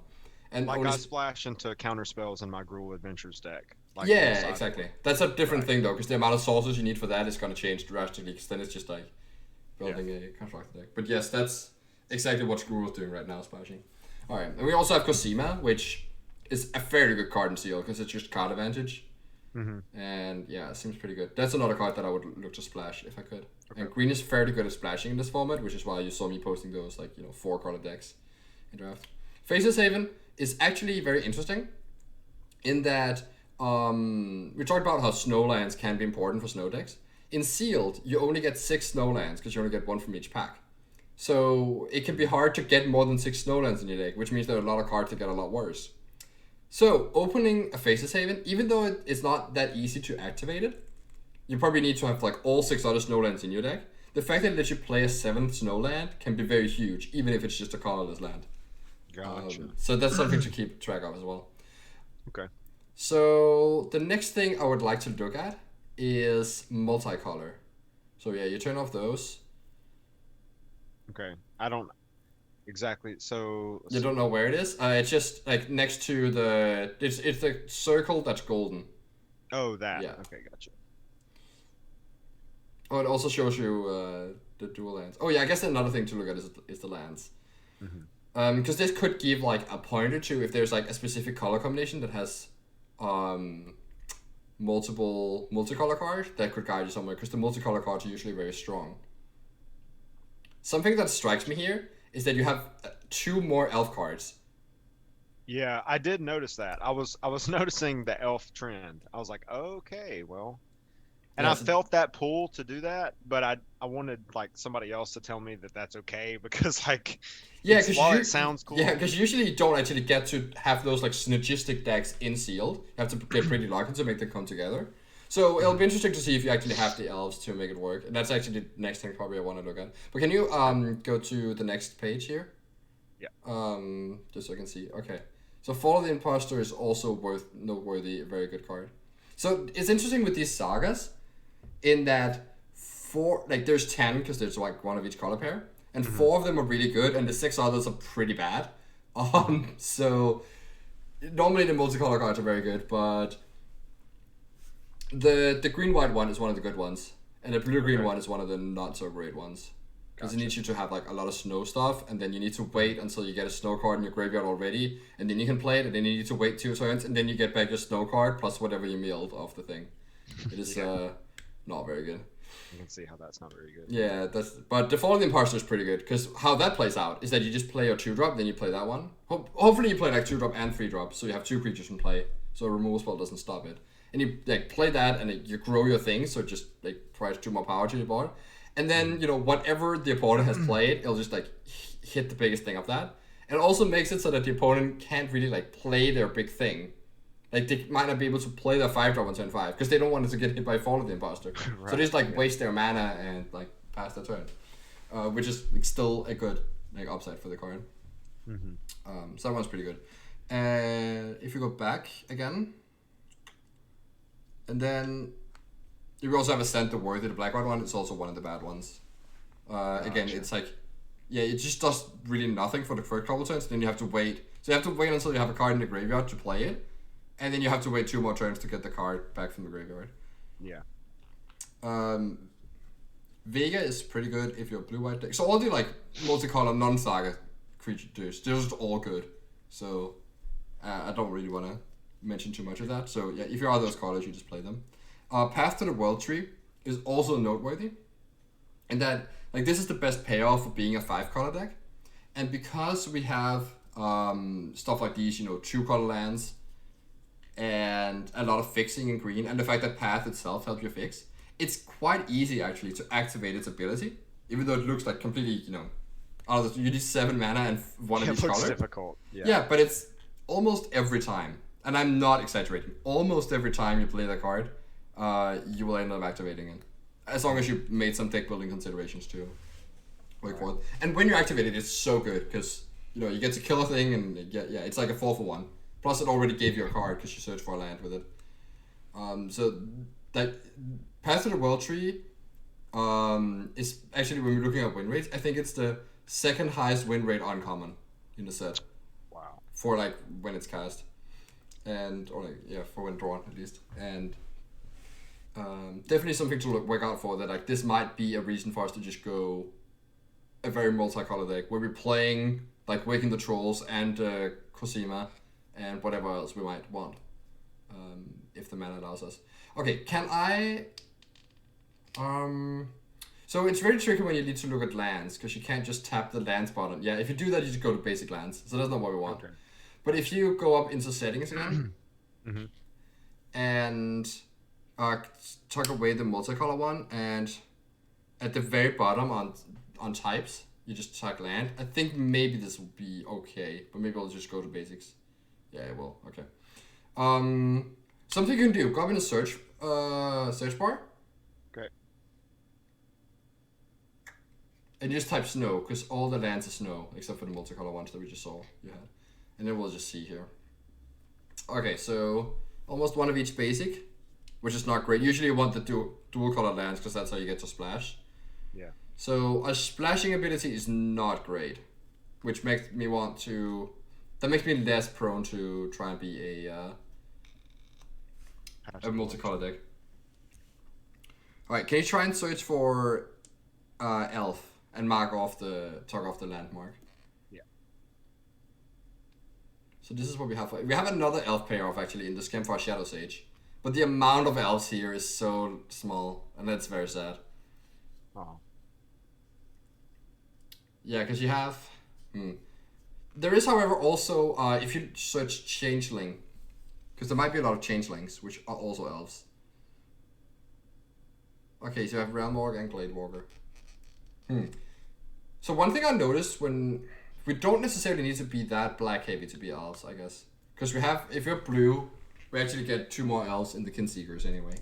And like I splash into counter spells in my Gruul Adventures deck. Like Yeah, sideboard. exactly. That's a different Right. thing though, because the amount of sources you need for that is going to change drastically. Because then it's just like building a constructed deck. But yes, that's exactly what Screw is doing right now, splashing. All right, and we also have Cosima, which is a fairly good card in Seal because it's just card advantage. And yeah, it seems pretty good. That's another card that I would look to splash if I could. Okay. And green is fairly good at splashing in this format, which is why you saw me posting those 4 color decks in draft. Faces Haven is actually very interesting in that we talked about how snowlands can be important for snow decks. In Sealed, you only get 6 snowlands because you only get 1 from each pack. So it can be hard to get more than 6 snowlands in your deck, which means there are a lot of cards that get a lot worse. So opening a Faces Haven, even though it's not that easy to activate it, you probably need to have like all 6 other snowlands in your deck. The fact that it lets you play a 7th snowland can be very huge, even if it's just a colorless land. Gotcha. So that's something to keep track of as well. Okay. So the next thing I would like to look at is multicolor. So yeah, you turn off those. Okay. I don't exactly. So You don't know where it is. It's just like next to the. It's the circle that's golden. Oh, that. Yeah. Okay, gotcha. Oh, it also shows you the dual lands. Oh yeah, I guess another thing to look at is the lands. Because this could give like a point or two if there's like a specific color combination that has multiple multicolor cards that could guide you somewhere. Because the multicolor cards are usually very strong. Something that strikes me here is that you have 2 more elf cards. Yeah, I did notice that. I was noticing the elf trend. I was like, okay, well, and Yeah, I felt that pull to do that, but I wanted like somebody else to tell me that that's okay because like Yeah, it's- because while it sounds cool. Yeah, because usually you don't actually get to have those like synergistic decks in Sealed. You have to get pretty lucky to make them come together. So it'll be interesting to see if you actually have the elves to make it work. And that's actually the next thing probably I want to look at. But can you go to the next page here? Yeah. Just so I can see. Okay. So Fall of the Imposter is also noteworthy, a very good card. So it's interesting with these sagas, in that there's 10 because there's like 1 of each color pair, and 4 of them are really good, and the 6 others are pretty bad. So normally the multicolor cards are very good, but the green white one is one of the good ones, and the blue green one is one of the not so great ones. Because it needs you to have like a lot of snow stuff, and then you need to wait until you get a snow card in your graveyard already, and then you can play it, and then you need to wait 2 turns, and then you get back your snow card plus whatever you milled off the thing. It is not very good. You can see how that's not very good. Yeah, but the Fall of the Imposter is pretty good, because how that plays out is that you just play your 2-drop, then you play that one. Hopefully you play like 2-drop and 3-drop, so you have 2 creatures in play, so a removal spell doesn't stop it. And you like play that, and you grow your thing, so it just like provides 2 more power to your board. And then, whatever the opponent has played, it'll just like hit the biggest thing of that. And it also makes it so that the opponent can't really like play their big thing. Like they might not be able to play their 5-drop on turn 5 because they don't want it to get hit by Fall of the Imposter. Right, So they just like waste their mana and like pass their turn, which is like, still a good like upside for the card. So that one's pretty good. And if you go back again, and then you also have a Center Worthy, the black white one. It's also one of the bad ones. Again, it's like, yeah, it just does really nothing for the first couple turns. Then you have to wait. So you have to wait until you have a card in the graveyard to play it, and then you have to wait 2 more turns to get the card back from the graveyard. Yeah. Vega is pretty good if you're a blue-white deck. So all the like multicolor non-saga creatures, they're just all good. So I don't really want to mention too much of that. So yeah, if you are those colors, you just play them. Path to the World Tree is also noteworthy, in that like this is the best payoff for being a 5-color deck, and because we have stuff like these, 2-color lands, and a lot of fixing in green, and the fact that Path itself helps you fix, it's quite easy actually to activate its ability, even though it looks like completely, you need 7 mana and 1 of each It looks color. difficult. Yeah. Yeah, but it's almost every time, and I'm not exaggerating, almost every time you play that card, you will end up activating it. As long as you made some deck building considerations too. Wait for it. And when you activate it, it's so good, because you get to kill a thing, and it's like a 4-for-1. Plus it already gave you a card because you searched for a land with it. So that Path to the World Tree is actually, when we're looking at win rates, I think it's the 2nd highest win rate uncommon in the set. Wow. For like when it's cast. for when drawn at least, and definitely something to work out for. That like this might be a reason for us to just go a very multicolor deck where we're playing like Waking the Trolls and Cosima and whatever else we might want, if the mana allows us. Okay, can I? So it's very tricky when you need to look at lands because you can't just tap the lands button. Yeah, if you do that, you just go to basic lands. So that's not what we want. Okay. But if you go up into settings again and tuck away the multicolor one, and at the very bottom on types, you just tuck land. I think maybe this will be okay, but maybe I'll just go to basics. Yeah, it will. Okay. Something you can do. Go up in the search bar. Okay. And just type snow, because all the lands are snow, except for the multicolor ones that we just saw you had. And then we'll just see here. Okay, so almost one of each basic, which is not great. Usually you want the dual color lands, because that's how you get to splash. Yeah. So a splashing ability is not great, which makes me want to... That makes me less prone to try and be a multicolor deck. Alright, can you try and search for elf? And tuck off the landmark. Yeah. So this is what we have. We have another elf payoff actually in the Scamfar Shadow Sage. But the amount of elves here is so small. And that's very sad. Oh. Yeah, because you have... There is, however, also... if you search Changeling... Because there might be a lot of Changelings, which are also elves. Okay, so you have Realm Orc and Glade Walker. So one thing I noticed when we don't necessarily need to be that black heavy to be elves, I guess, because we have, if you're blue, we actually get 2 more elves in the Kinseekers anyway.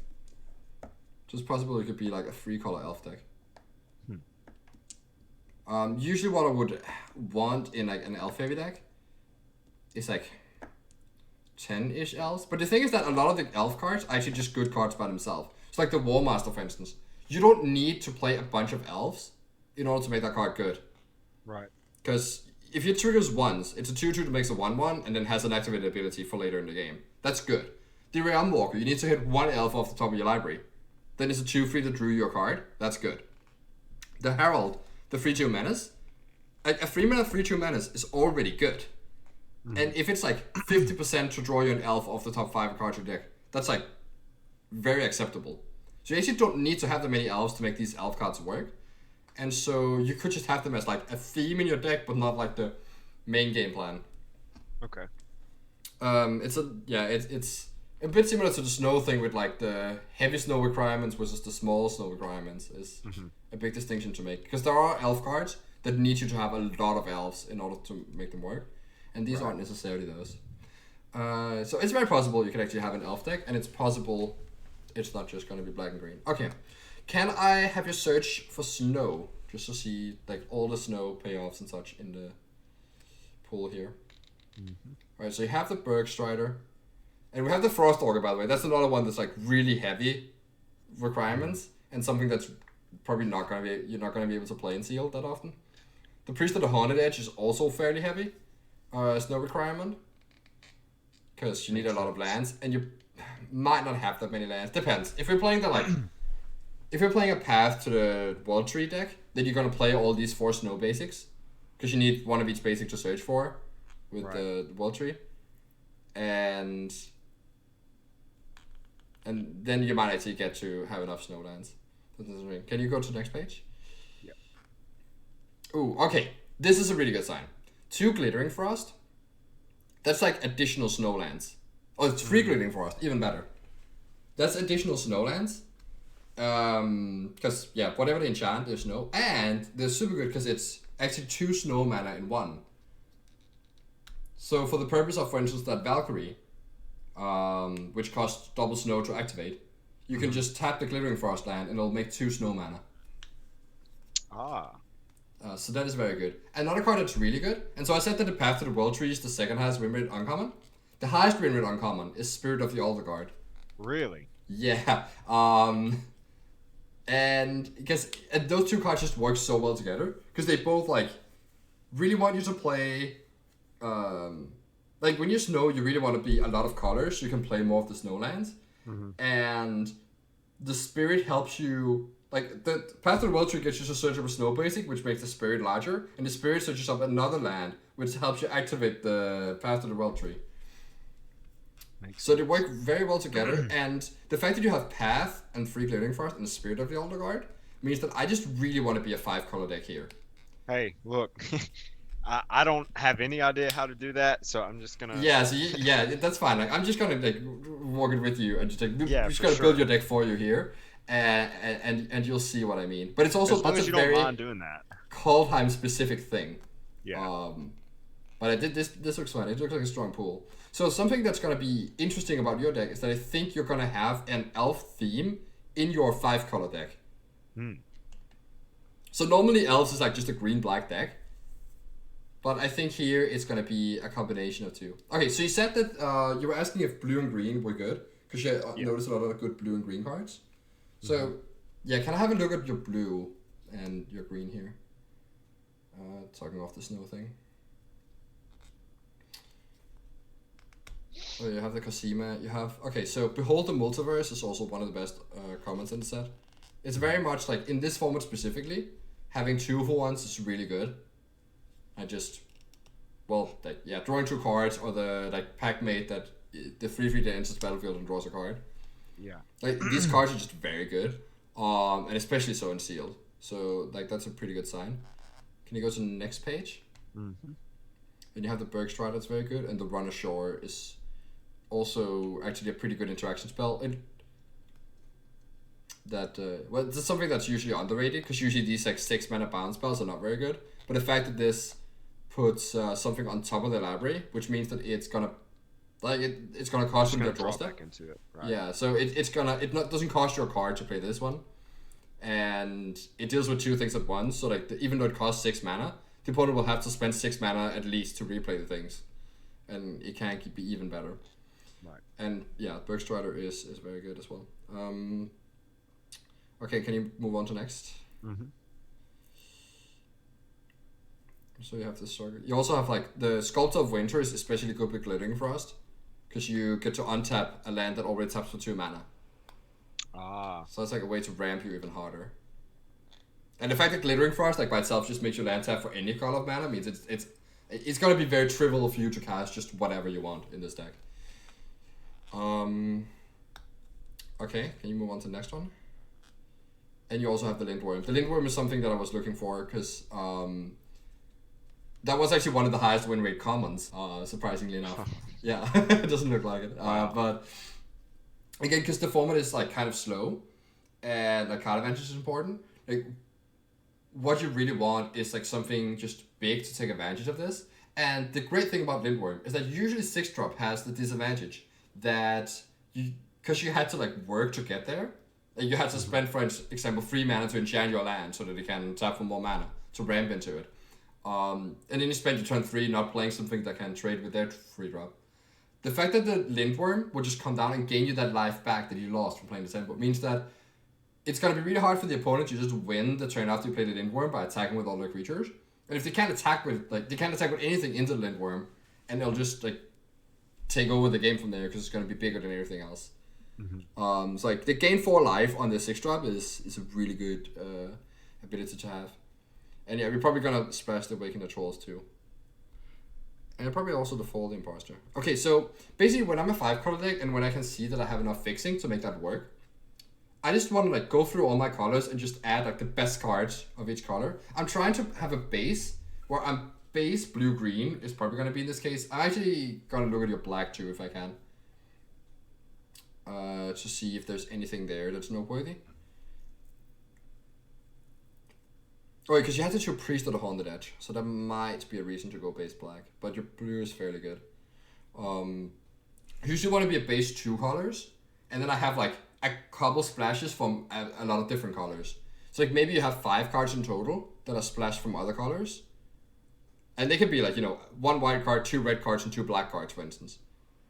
So it's possible it could be like a 3-color elf deck. Usually what I would want in like an elf heavy deck is like 10-ish elves, but the thing is that a lot of the elf cards are actually just good cards by themselves. It's like the War Master, for instance. You don't need to play a bunch of elves in order to make that card good. Right. Because if it triggers once, it's a 2/2 that makes a 1/1 and then has an activated ability for later in the game. That's good. The Realm Walker, you need to hit 1 elf off the top of your library. Then it's a 2/3 that drew your card. That's good. The Herald, the 3/2 Menace, a 3-mana 3/2 Menace is already good. And if it's like 50% to draw you an elf off the top 5 cards of your deck, that's like very acceptable. So you actually don't need to have that many elves to make these elf cards work. And so you could just have them as like a theme in your deck, but not like the main game plan. Okay. It's a bit similar to the snow thing with like the heavy snow requirements versus the small snow requirements is a big distinction to make. Because there are elf cards that need you to have a lot of elves in order to make them work. And these aren't necessarily those. So it's very possible you can actually have an elf deck, and it's possible it's not just going to be black and green. Okay. Can I have your search for snow? Just to see like all the snow payoffs and such in the pool here. Alright, so you have the Bergstrider. And we have the Frostalker, by the way. That's another one that's like really heavy requirements. And something that's probably you're not going to be able to play in Sealed that often. The Priest of the Haunted Edge is also fairly heavy. Snow requirement. Because you need a lot of lands. And you might not have that many lands. Depends. If you're playing if you're playing a path to the World Tree deck, then you're going to play all these 4 snow basics. Because you need one of each basic to search for with the World Tree. And then you might actually get to have enough snow lands. Can you go to the next page? Yeah. Ooh, okay. This is a really good sign. 2 Glittering Frost. That's like additional snow lands. Oh, it's 3 Glittering Frost. Even better. That's additional snow lands. Because, yeah, whatever they enchant, there's snow. And they're super good because it's actually 2 snow mana in 1. So for the purpose of, for instance, that Valkyrie, which costs double snow to activate, you can just tap the Glittering Frost land and it'll make 2 snow mana. So that is very good. Another card that's really good, and so I said that the Path to the World Tree is the second highest win rate uncommon. The highest win rate uncommon is Spirit of the Altar Guard. Really? Yeah. And because those 2 cards just work so well together, because they both like really want you to play like when you snow, you really want to be a lot of colors. You can play more of the snowlands, and the spirit helps you. Like the Path to the World Tree gets you to search up a snow basic, which makes the spirit larger, and the spirit searches up another land, which helps you activate the Path to the World Tree. So they work very well together, and the fact that you have Path and Free Glittering Forest and the Spirit of the Elder Guard means that I just really want to be a 5-color deck here. Hey, look, I don't have any idea how to do that, so I'm just gonna. Yeah, so that's fine. Like I'm just gonna like walk it with you and just like Yeah, just for gonna sure. build your deck for you here, and you'll see what I mean. But it's also As long that's as a you don't very mind doing that. Kaldheim specific thing. Yeah. But I did this. This looks fun. It looks like a strong pool. So something that's gonna be interesting about your deck is that I think you're gonna have an elf theme in your 5-color deck. So normally elves is like just a green-black deck, but I think here it's gonna be a combination of two. Okay, so you said that you were asking if blue and green were good because you noticed a lot of good blue and green cards. So yeah, can I have a look at your blue and your green here? Talking off the snow thing. Oh, you have the Cosima. You have so Behold the Multiverse is also one of the best comments in the set. It's very much like in this format specifically, having 2 for ones is really good. I just, drawing 2 cards or the like pack mate that the 3/3 that enters the battlefield and draws a card. Yeah. Like these cards are just very good, and especially so in sealed. So like that's a pretty good sign. Can you go to the next page? Then you have the Bergstride that's very good, and the Run Ashore is also actually a pretty good interaction spell. It's something that's usually underrated because usually these like 6 mana bounce spells are not very good. But the fact that this puts something on top of the library, which means that it's gonna it's gonna cost you your draw step. Into it, right? Yeah, so doesn't cost you a card to play this one, and it deals with 2 things at once. So like even though it costs 6 mana, the opponent will have to spend 6 mana at least to replay the things, and it can be even better. Right. And yeah, Bergstrider is very good as well. Okay, can you move on to next? So you have this struggle. You also have like the Sculptor of Winter is especially good with Glittering Frost, because you get to untap a land that already taps for 2 mana. So it's like a way to ramp you even harder. And the fact that Glittering Frost like by itself just makes your land tap for any color of mana means it's gonna be very trivial for you to cast just whatever you want in this deck. Okay, can you move on to the next one? And you also have the Lindworm. The Lindworm is something that I was looking for because that was actually one of the highest win rate commons, surprisingly enough. Yeah, it doesn't look like it. But again, because the format is like kind of slow and like card advantage is important, like what you really want is like something just big to take advantage of this. And the great thing about Lindworm is that usually 6-drop has the disadvantage that because you had to like work to get there. You had to spend, for example, 3 mana to enchant your land so that it can tap for more mana to ramp into it. And then you spend your turn 3 not playing something that can trade with their 3-drop. The fact that the Lindworm will just come down and gain you that life back that you lost from playing the tempo means that it's going to be really hard for the opponent to just win the turn after you play the Lindworm by attacking with all their creatures. And if they can't attack with anything into the Lindworm, and they'll just like take over the game from there because it's going to be bigger than everything else. So like the gain 4 life on the 6-drop is a really good ability to have. And yeah, we're probably gonna splash the Awaken the Trolls too. And probably also the Fall the Imposter. Okay, so basically when I'm a 5-color deck and when I can see that I have enough fixing to make that work, I just want to like go through all my colors and just add like the best cards of each color. I'm trying to have a base where I'm base blue-green is probably gonna be in this case. I'm actually gonna look at your black too if I can. To see if there's anything there that's noteworthy. Oh, because you had to choose Priest of the Haunted Edge, so that might be a reason to go base black. But your blue is fairly good. You usually want to be a base 2 colors, and then I have like a couple splashes from a lot of different colors. So like maybe you have 5 cards in total that are splashed from other colors, and they could be like 1 white card, 2 red cards, and 2 black cards, for instance.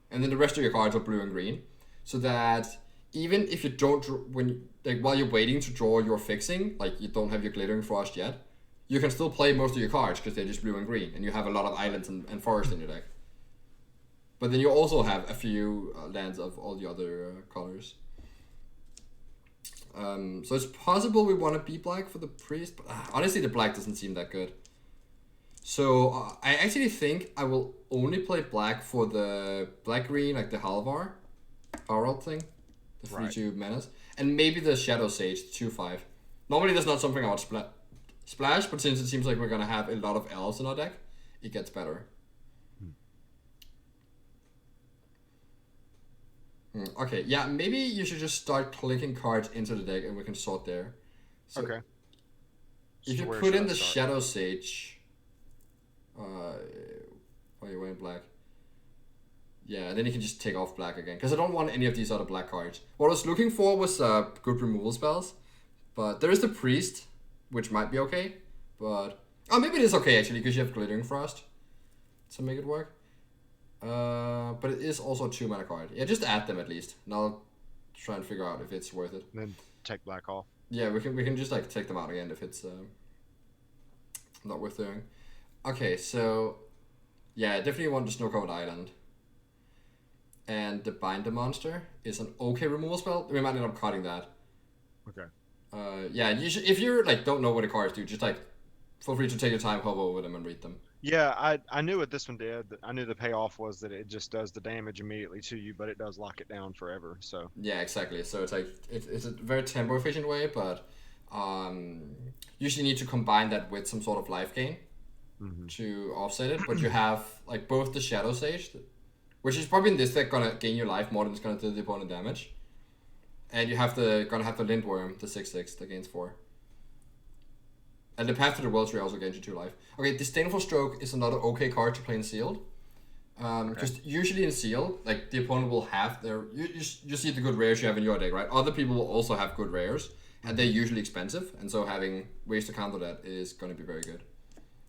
And then the rest of your cards are blue and green. So that even if you don't, while you're waiting to draw your fixing, like you don't have your Glittering Frost yet, you can still play most of your cards because they're just blue and green, and you have a lot of islands and forest in your deck. But then you also have a few lands of all the other colors. So it's possible we want to be black for the priest, but honestly the black doesn't seem that good. So I actually think I will only play black for the black-green, like the Halvar power thing. The 3/2 menace. And maybe the Shadow Sage, 2/5. Normally that's not something I would splash, but since it seems like we're gonna have a lot of elves in our deck, it gets better. Okay, yeah, maybe you should just start clicking cards into the deck and we can sort there. So Okay. if So you where put should in I the start? Shadow Sage, you went black. Yeah, then you can just take off black again, because I don't want any of these other black cards. What I was looking for was good removal spells, but there is the Priest, which might be okay, but... Oh, maybe it is okay, actually, because you have Glittering Frost to make it work. But it is also a 2-mana card. Yeah, just add them at least, and I'll try and figure out if it's worth it. Then take black off. Yeah, we can just like take them out again if it's not worth doing. Okay, so... Yeah, I definitely want the Snow-Covered Island. And the Binder Monster is an okay removal spell. We might end up cutting that. Okay. Yeah, you should, if you're like don't know what the cards do, just like feel free to take your time, hover over them, and read them. Yeah, I knew what this one did. I knew the payoff was that it just does the damage immediately to you, but it does lock it down forever. So Yeah, exactly. So it's like it's a very tempo efficient way, but usually need to combine that with some sort of life gain to offset it. But you have like both the Shadow Sage, which is probably in this deck gonna gain your life more than it's gonna do the opponent damage. And you have gonna have the Lindworm, the 6/6 that gains 4. And the Path to the World Tree also gains you 2 life. Okay, Disdainful Stroke is another okay card to play in Sealed. Because usually in Sealed, like the opponent will have their you see the good rares you have in your deck, right? Other people will also have good rares, and they're usually expensive, and so having ways to counter that is gonna be very good.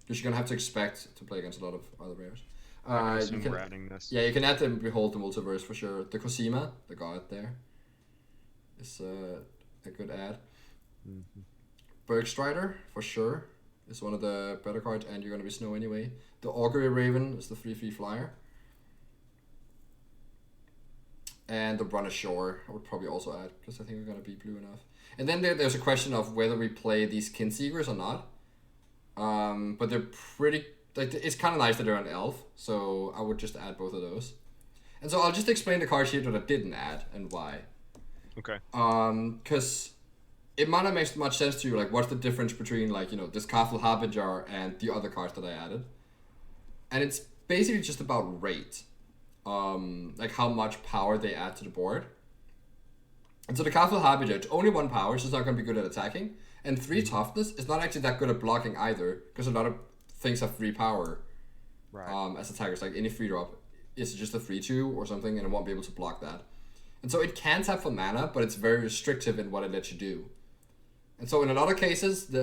Because you're gonna have to expect to play against a lot of other rares. I assume we're adding this. Yeah, you can add the Behold the Multiverse for sure. The Cosima, the god there, is a good add. Bergstrider, for sure, is one of the better cards, and you're going to be Snow anyway. The Augury Raven is the 3/3 flyer. And the Run Ashore, I would probably also add, because I think we're going to be blue enough. And then there's a question of whether we play these Kinseekers or not. But they're pretty... Like, it's kind of nice that they're an elf, so I would just add both of those. And so I'll just explain the cards here that I didn't add, and why. Okay. Because it might not make much sense to you, like, what's the difference between, like, you know, this Castle Harbinger and the other cards that I added. And it's basically just about rate. Like, how much power they add to the board. And so the Castle Harbinger, it's only 1 power, so it's not going to be good at attacking. And 3 toughness is not actually that good at blocking either, because a lot of things have 3 power as attackers. Like, any free drop is just a 3/2 or something, and it won't be able to block that. And so it can tap for mana, but it's very restrictive in what it lets you do. And so in a lot of cases,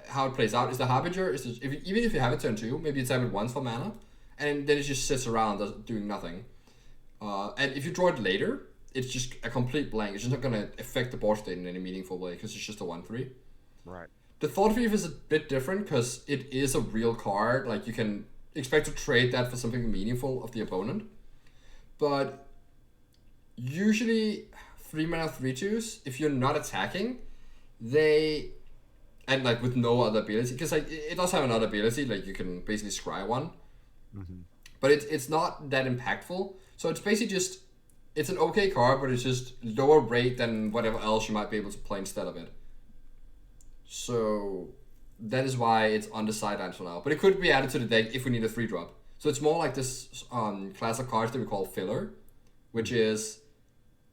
how it plays out is the Harbinger is even if you have it turn 2, maybe you tap it once for mana, and then it just sits around doing nothing. And if you draw it later, it's just a complete blank. It's just not going to affect the board state in any meaningful way because it's just a 1/3. Right. The Thought Thief is a bit different because it is a real card. Like, you can expect to trade that for something meaningful of the opponent. But usually 3-mana 3/2s, if you're not attacking, and like with no other ability, because like it does have another ability, like you can basically scry one, but it's not that impactful. So it's basically just, it's an okay card, but it's just lower rate than whatever else you might be able to play instead of it. So that is why it's on the sidelines for now. But it could be added to the deck if we need a 3-drop. So it's more like this class of cards that we call filler, which is,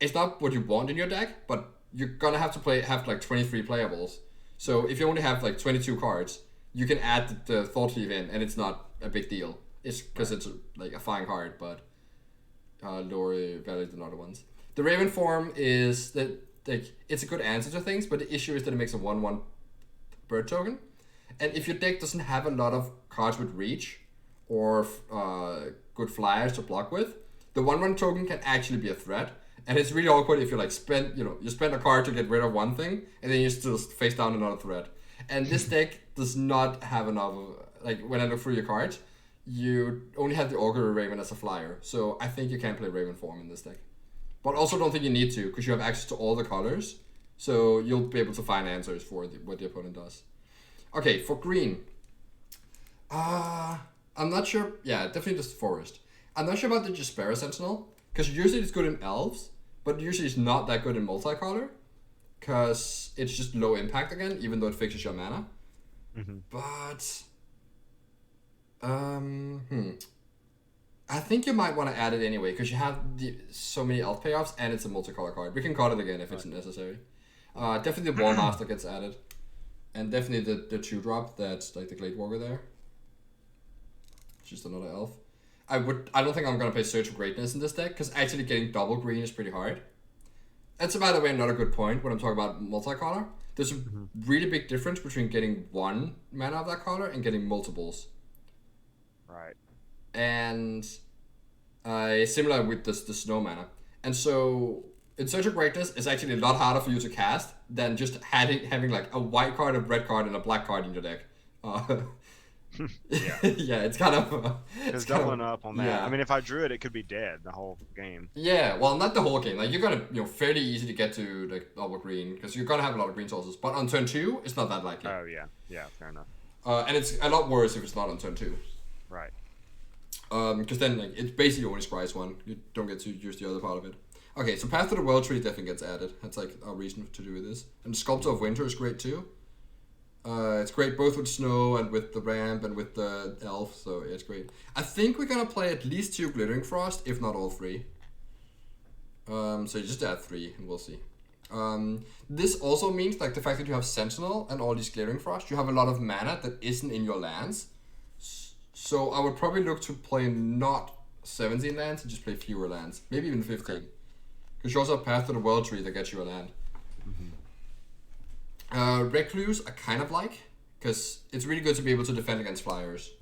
it's not what you want in your deck, but you're gonna have to have like 23 playables. So if you only have like 22 cards, you can add the Thought Thief in, and it's not a big deal. It's because it's like a fine card, but lower value than other ones. The Raven form is that like it's a good answer to things, but the issue is that it makes a 1/1 bird token, and if your deck doesn't have a lot of cards with reach or good flyers to block with, the 1/1 token can actually be a threat. And it's really awkward if you like you spend a card to get rid of one thing, and then you still face down another threat. And this deck does not have enough of, like, when I look through your cards, you only have the Augury Raven as a flyer, so I think you can play Raven form in this deck. But also don't think you need to, because you have access to all the colors, so you'll be able to find answers for what the opponent does. Okay, for green. I'm not sure. Yeah, definitely just Forest. I'm not sure about the Jaspera Sentinel, because usually it's good in Elves, but usually it's not that good in multicolor, because it's just low impact again, even though it fixes your mana. But I think you might want to add it anyway, because you have so many elf payoffs, and it's a multicolor card. We can call it again if it's necessary. Definitely the Wall Master gets added, and definitely the 2-drop that's like the Glade Walker there. Just another elf. I don't think I'm gonna play Search for Greatness in this deck, because actually getting double green is pretty hard. That's, by the way, another good point when I'm talking about multicolor. There's a really big difference between getting one mana of that color and getting multiples. Right. And similar with the snow mana. And so in Search of Greatness, it's actually a lot harder for you to cast than just having like a white card, a red card, and a black card in your deck. Yeah. Yeah, it's kind of... It's doubling up on that. Yeah. I mean, if I drew it could be dead the whole game. Yeah, well, not the whole game. Like, you're gonna, fairly easy to get to the double green, because you're gonna have a lot of green sources. But on turn 2, it's not that likely. Oh, yeah. Yeah, fair enough. And it's a lot worse if it's not on turn 2. Right. Because then, like, it's basically only scries one. You don't get to use the other part of it. Okay, so Path to the World Tree definitely gets added. That's, like, our reason to do this. And Sculptor of Winter is great, too. It's great both with snow and with the ramp and with the elf, so yeah, it's great. I think we're gonna play at least 2 Glittering Frost, if not all 3. So you just add 3 and we'll see. This also means, like, the fact that you have Sentinel and all these Glittering Frost, you have a lot of mana that isn't in your lands. So I would probably look to play not 17 lands and just play fewer lands, maybe even 15. Because you also have Path to the World Tree that gets you a land. Recluse I kind of like, because it's really good to be able to defend against flyers.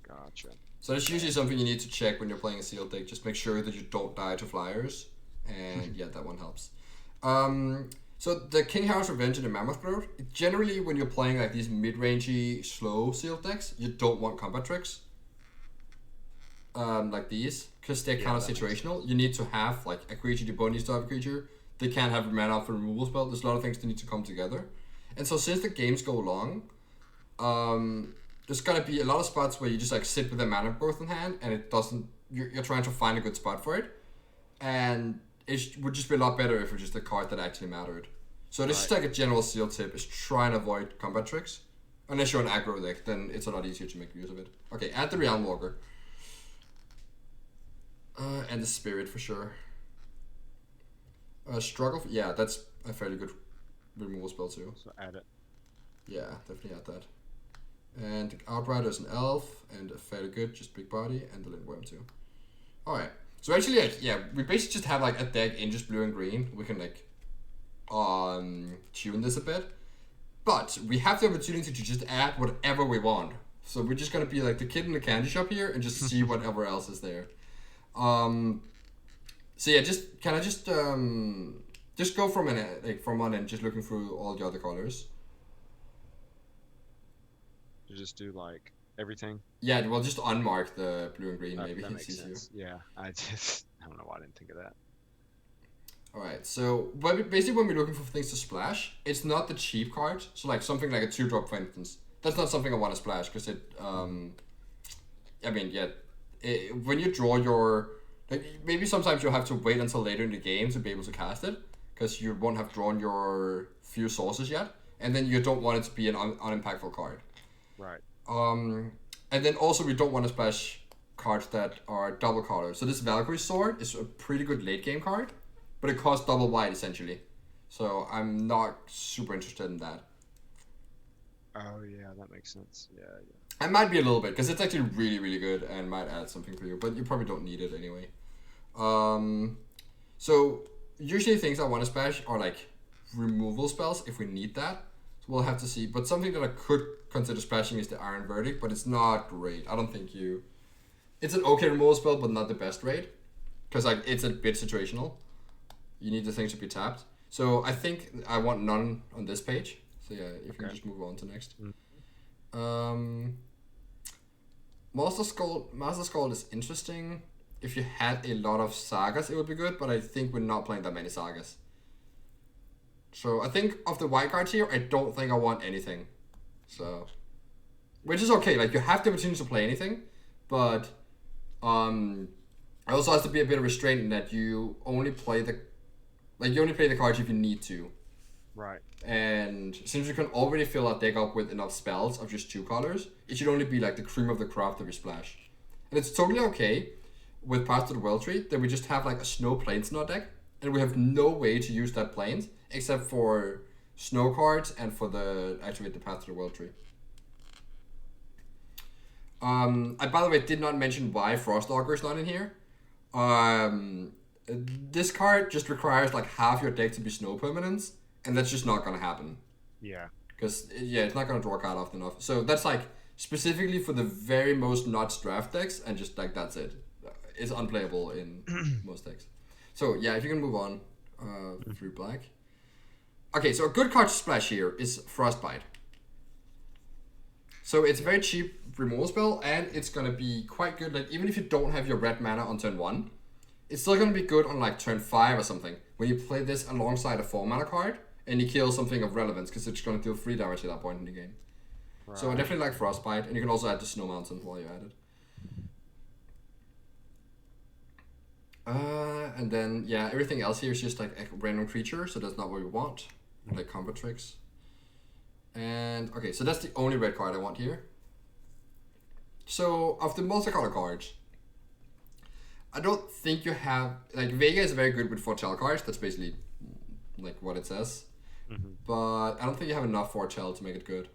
Gotcha. So that's usually something you need to check when you're playing a sealed deck. Just make sure that you don't die to flyers, and yeah, that one helps. So the King Harrow's Revenge and the Mammoth Growth, generally when you're playing like these mid-rangey, slow sealed decks, you don't want combat tricks. Like these, because they're kind of situational. You need to have like a creature, the opponent needs to have a creature. They can't have a mana out for removal spell. There's a lot of things that need to come together. And so since the games go long, there's gonna be a lot of spots where you just like sit with a mana growth in hand, and it doesn't. You're trying to find a good spot for it, and it would just be a lot better if it was just a card that actually mattered. So this is like a general seal tip: is try and avoid combat tricks. Unless you're an aggro deck, then it's a lot easier to make use of it. Okay, add the Realm Walker. And the Spirit for sure. Struggle, yeah, that's a fairly good removal spell too. So add it. Yeah, definitely add that. And Outrider is an elf, and a fairly good, just big body, and the Lindworm too. Alright, so actually, like, yeah, we basically just have like a deck in just blue and green. We can like tune this a bit. But we have the opportunity to just add whatever we want. So we're just gonna be like the kid in the candy shop here and just see whatever else is there. So yeah, just go from one end, just looking through all the other colors. You just do like everything. Yeah, well, just unmark the blue and green. Maybe that it's makes easier. sense. Yeah, I don't know why I didn't think of that. All right, so basically when we're looking for things to splash, it's not the cheap card. So like something like a 2-drop, for instance. That's not something I want to splash because it. I mean, yeah, when you draw your. Like, maybe sometimes you'll have to wait until later in the game to be able to cast it, because you won't have drawn your few sources yet, and then you don't want it to be an unimpactful card. Right. And then also we don't want to splash cards that are double colored. So this Valkyrie Sword is a pretty good late game card, but it costs double white essentially. So I'm not super interested in that. Oh yeah, that makes sense. Yeah. I might be a little bit, because it's actually really, really good and might add something for you, but you probably don't need it anyway. So usually things I want to splash are like removal spells if we need that. So we'll have to see. But something that I could consider splashing is the Iron Verdict, but it's not great. I don't think you... It's an okay removal spell, but not the best rate. Because like it's a bit situational. You need the things to be tapped. So I think I want none on this page. So yeah, if you can just move on to next. Master Skull is interesting. If you had a lot of sagas, it would be good, but I think we're not playing that many sagas. So I think of the white cards here, I don't think I want anything. So, which is okay. Like, you have the opportunity to play anything, but it also has to be a bit of restraint in that you only play the cards if you need to. Right. And since you can already fill a deck up with enough spells of just 2 colors, it should only be like the cream of the crop of your splash. And it's totally okay with Path to the World Tree that we just have like a snow plains in our deck, and we have no way to use that plains except for snow cards and for the activate the Path to the World Tree. I, by the way, did not mention why Frostalker is not in here. This card just requires like half your deck to be snow permanents, and that's just not gonna happen. Yeah. Because, yeah, it's not gonna draw a card often enough. So that's like specifically for the very most nuts draft decks, and just like that's it. It's unplayable in most decks. So yeah, if you can move on through black. Okay, so a good card to splash here is Frostbite. So it's a very cheap removal spell, and it's gonna be quite good. Like, even if you don't have your red mana on turn 1, it's still gonna be good on like turn 5 or something, when you play this alongside a 4 mana card and you kill something of relevance, because it's gonna deal 3 damage at that point in the game. Right. So I definitely like Frostbite, and you can also add the Snow Mountain while you're at it. And then yeah, everything else here is just like a random creature, so that's not what we want. Like combo tricks. And okay, so that's the only red card I want here. So of the multicolor cards, I don't think you have like Vega is very good with foretell cards. That's basically like what it says. But I don't think you have enough foretell to make it good.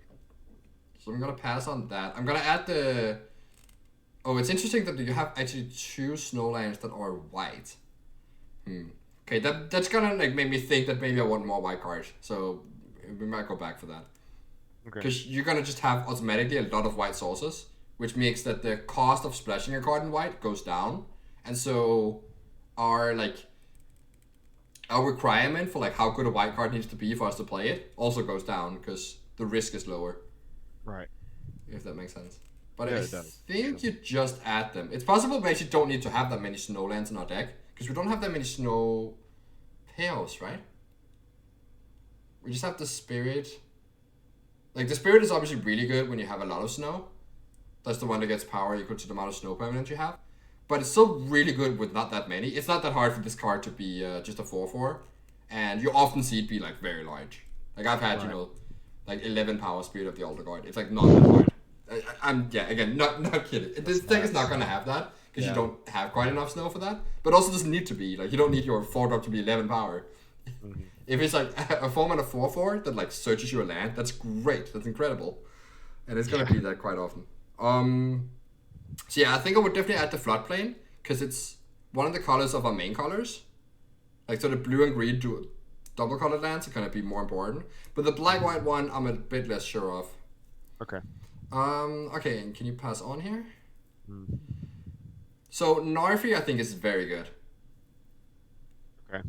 So I'm gonna pass on that. I'm gonna add the. Oh, it's interesting that you have actually 2 snowlands that are white. Okay, that's gonna like make me think that maybe I want more white cards. So we might go back for that. Okay. Because you're gonna just have automatically a lot of white sources, which makes that the cost of splashing a card in white goes down, and so our requirement for like how good a white card needs to be for us to play it also goes down because the risk is lower. Right. If that makes sense. But yeah, I think you just add them. It's possible we actually don't need to have that many snowlands in our deck, because we don't have that many snow pales, right? We just have the spirit. Like, the spirit is obviously really good when you have a lot of snow. That's the one that gets power equal to the amount of snow permanents you have. But it's still really good with not that many. It's not that hard for this card to be just a 4/4. And you often see it be, like, very large. Like, I've had, like 11 power spirit of the Altar Guard. It's, like, not that hard. I'm not kidding. This deck is not gonna have that because you don't have quite enough snow for that. But also doesn't need to be like you don't need your 4-drop to be 11 power. If it's like a 4-mana 4/4 that like searches your land, that's great. That's incredible, and it's gonna be that quite often. So yeah, I think I would definitely add the floodplain because it's one of the colors of our main colors. Like so, the blue and green do double colored lands are gonna be more important. But the black white one, I'm a bit less sure of. Okay. Okay, and can you pass on here? So Narfi, I think, is very good. Okay.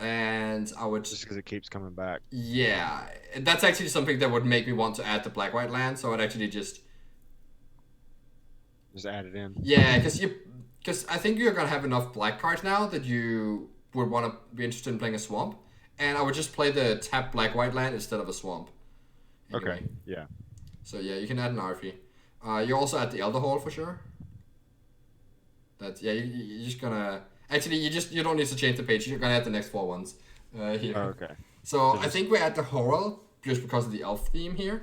And I would just because it keeps coming back. Yeah, that's actually something that would make me want to add the black-white land. So I'd actually just add it in. Yeah, because I think you're gonna have enough black cards now that you would want to be interested in playing a swamp, and I would just play the tap black-white land instead of a swamp. Anyway. Okay. Yeah. So yeah, you can add an Narfi. You also add the Elder Hall for sure. That's you're just gonna actually you don't need to change the page. You're gonna add the next 4 ones here. Oh, okay. So I think we add the Horror just because of the elf theme here.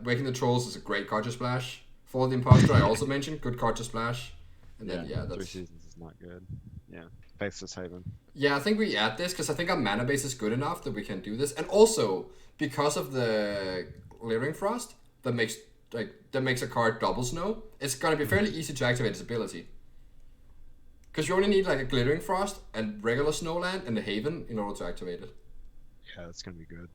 Waking the Trolls is a great card to splash. For the Imposter, I also mentioned good card to splash. And then that's 3 Seasons is not good. Yeah. Faceless Haven. Yeah, I think we add this because I think our mana base is good enough that we can do this, and also because of the Glittering Frost that makes a card double snow, it's gonna be fairly easy to activate its ability. Because you only need like a Glittering Frost and regular Snowland and the Haven in order to activate it. Yeah, that's gonna be good.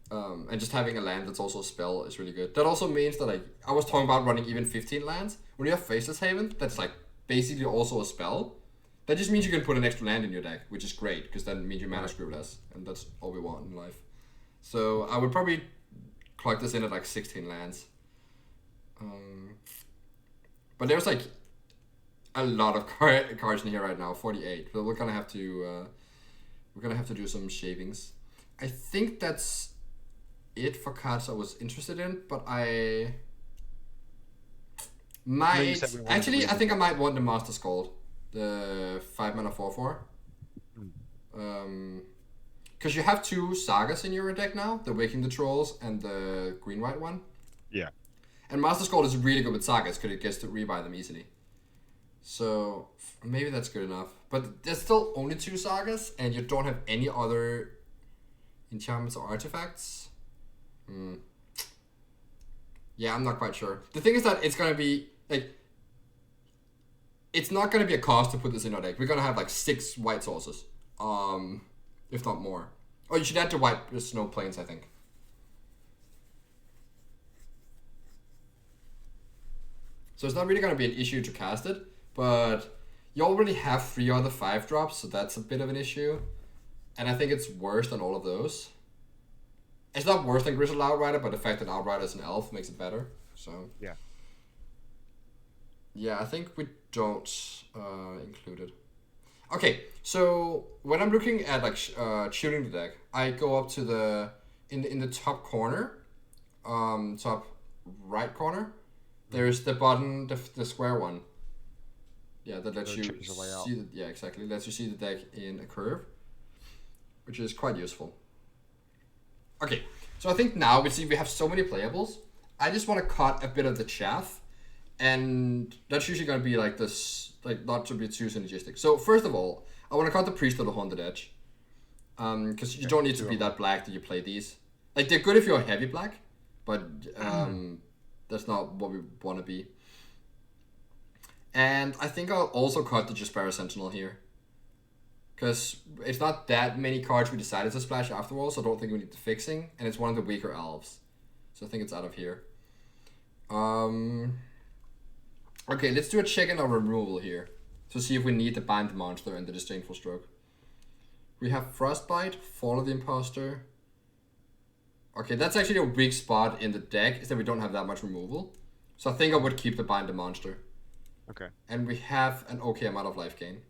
And just having a land that's also a spell is really good. That also means that I was talking about running even 15 lands. When you have Faceless Haven, that's like basically also a spell. That just means you can put an extra land in your deck, which is great because that means you mana screw less, and that's all we want in life. So I would probably clock this in at like 16 lands. But there's like a lot of cards in here right now, 48. But we're gonna have to do some shavings. I think that's it for cards I was interested in, but I might actually. I think I might want the Master Scald, the 5-mana 4/4. Because you have 2 sagas in your deck now, the Waking the Trolls and the green-white one. Yeah. And Master Scald is really good with sagas because it gets to rebuy them easily. So maybe that's good enough. But there's still only 2 sagas, and you don't have any other enchantments or artifacts. Yeah, I'm not quite sure. The thing is that it's gonna be like, it's not gonna be a cost to put this in our deck. We're gonna have like 6 white sources, if not more. Oh, you should add the white snow plains, I think. So it's not really gonna be an issue to cast it, but you already have 3 other 5-drops, so that's a bit of an issue. And I think it's worse than all of those. It's not worse than Grizzled Outrider, but the fact that Outrider is an elf makes it better. So yeah. Yeah, I think we don't include it. Okay, so when I'm looking at like tuning the deck, I go up to the in the top corner, top right corner. There's the button, the square one. Yeah, that lets you see yeah, exactly. Lets you see the deck in a curve, which is quite useful. Okay, so I think now we have so many playables. I just want to cut a bit of the chaff, and that's usually going to be like this, like not to be too synergistic. So first of all, I want to cut the Priest of the Haunted Edge, because you don't need to be that black that you play these. Like they're good if you're heavy black, but that's not what we want to be. And I think I'll also cut the Jaspera Sentinel here, because it's not that many cards we decided to splash afterwards, so I don't think we need the fixing, and it's one of the weaker elves. So I think it's out of here. Okay, let's do a check in on removal here, to see if we need to bind the monster and the Disdainful Stroke. We have Frostbite, Fall of the Imposter. Okay, that's actually a weak spot in the deck, is that we don't have that much removal. So I think I would keep the bind the monster. Okay. And we have an okay amount of life gain.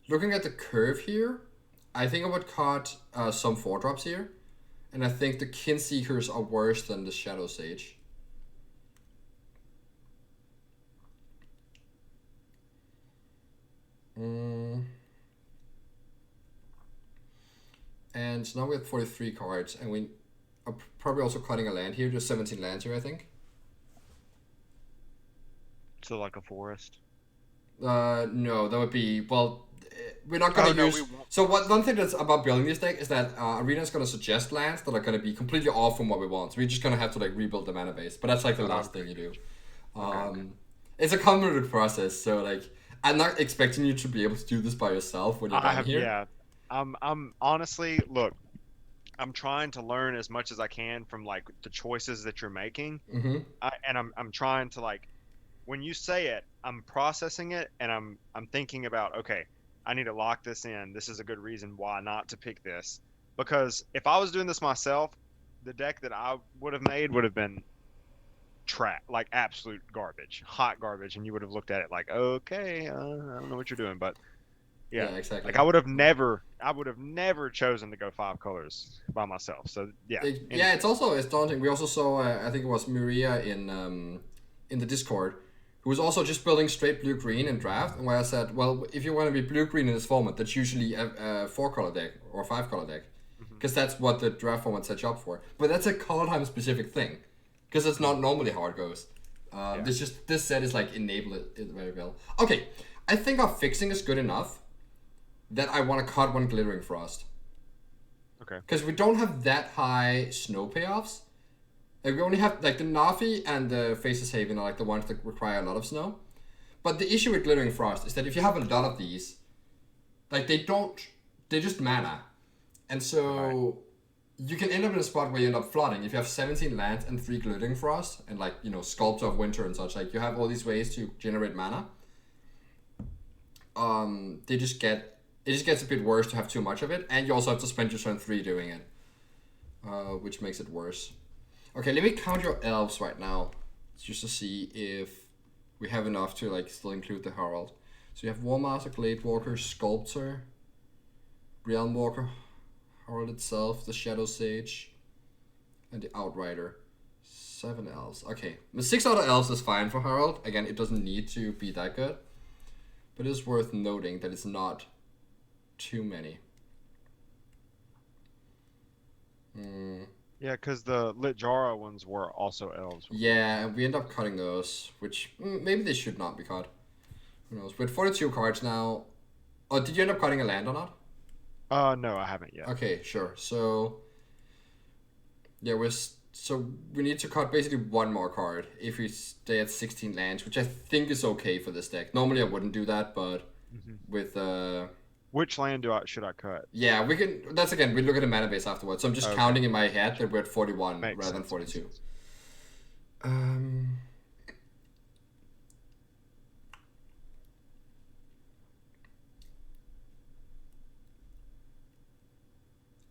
Looking at the curve here, I think I would cut some 4-drops here. And I think the Kinseekers are worse than the Shadow Sage. And so now we have 43 cards, and we are probably also cutting a land here. There's 17 lands here, I think. So like a forest? No, that would be, well, we're not going to use... So one thing that's about building this deck is that Arena is going to suggest lands that are going to be completely off from what we want. So we're just going to have to like rebuild the mana base. But that's like the last thing you do. It's a convoluted process, so like I'm not expecting you to be able to do this by yourself when you're down here. Yeah, I'm honestly, look, I'm trying to learn as much as I can from like the choices that you're making, and I'm trying to like, when you say it, I'm processing it, and I'm thinking about, okay, I need to lock this in. This is a good reason why not to pick this, because if I was doing this myself, the deck that I would have made would have been like absolute garbage, hot garbage, and you would have looked at it like, okay, I don't know what you're doing, but yeah, exactly. Like I would have never chosen to go 5 colors by myself. So yeah, it's daunting. We also saw I think it was Maria in the Discord, who was also just building straight blue-green in draft, and where I said, well, if you want to be blue-green in this format, that's usually a 4-color deck or 5-color deck, because that's what the draft format sets you up for. But that's a color time specific thing, because that's not normally how it goes. This set is like enable it very well. Okay, I think our fixing is good enough that I want to cut 1 Glittering Frost. Okay. Because we don't have that high snow payoffs. Like we only have like the Navi and the Faces Haven are like the ones that require a lot of snow. But the issue with Glittering Frost is that if you have a lot of these, like they're just mana. And so you can end up in a spot where you end up flooding. If you have 17 lands and 3 Glittering Frost and like, you know, Sculptor of Winter and such, like you have all these ways to generate mana. It just gets a bit worse to have too much of it, and you also have to spend your turn 3 doing it, which makes it worse. Okay, let me count your elves right now. just to see if we have enough to like still include the Herald. So you have War Master, Glade Walker, Sculptor, Realm Walker, Herald itself, the Shadow Sage, and the Outrider. 7 elves. Okay, the 6 other elves is fine for Herald. Again, it doesn't need to be that good, but it is worth noting that it's not too many. Yeah, because the Litjara ones were also elves. Yeah, and we end up cutting those, which maybe they should not be cut. Who knows? With 42 cards now. Oh, did you end up cutting a land or not? No, I haven't yet. Okay, sure. So, yeah, so we need to cut basically one more card if we stay at 16 lands, which I think is okay for this deck. Normally I wouldn't do that, but with Which land should I cut? yeah, we can. That's again, we look at the mana base afterwards. So I'm just counting in my head that we're at 41 rather than 42.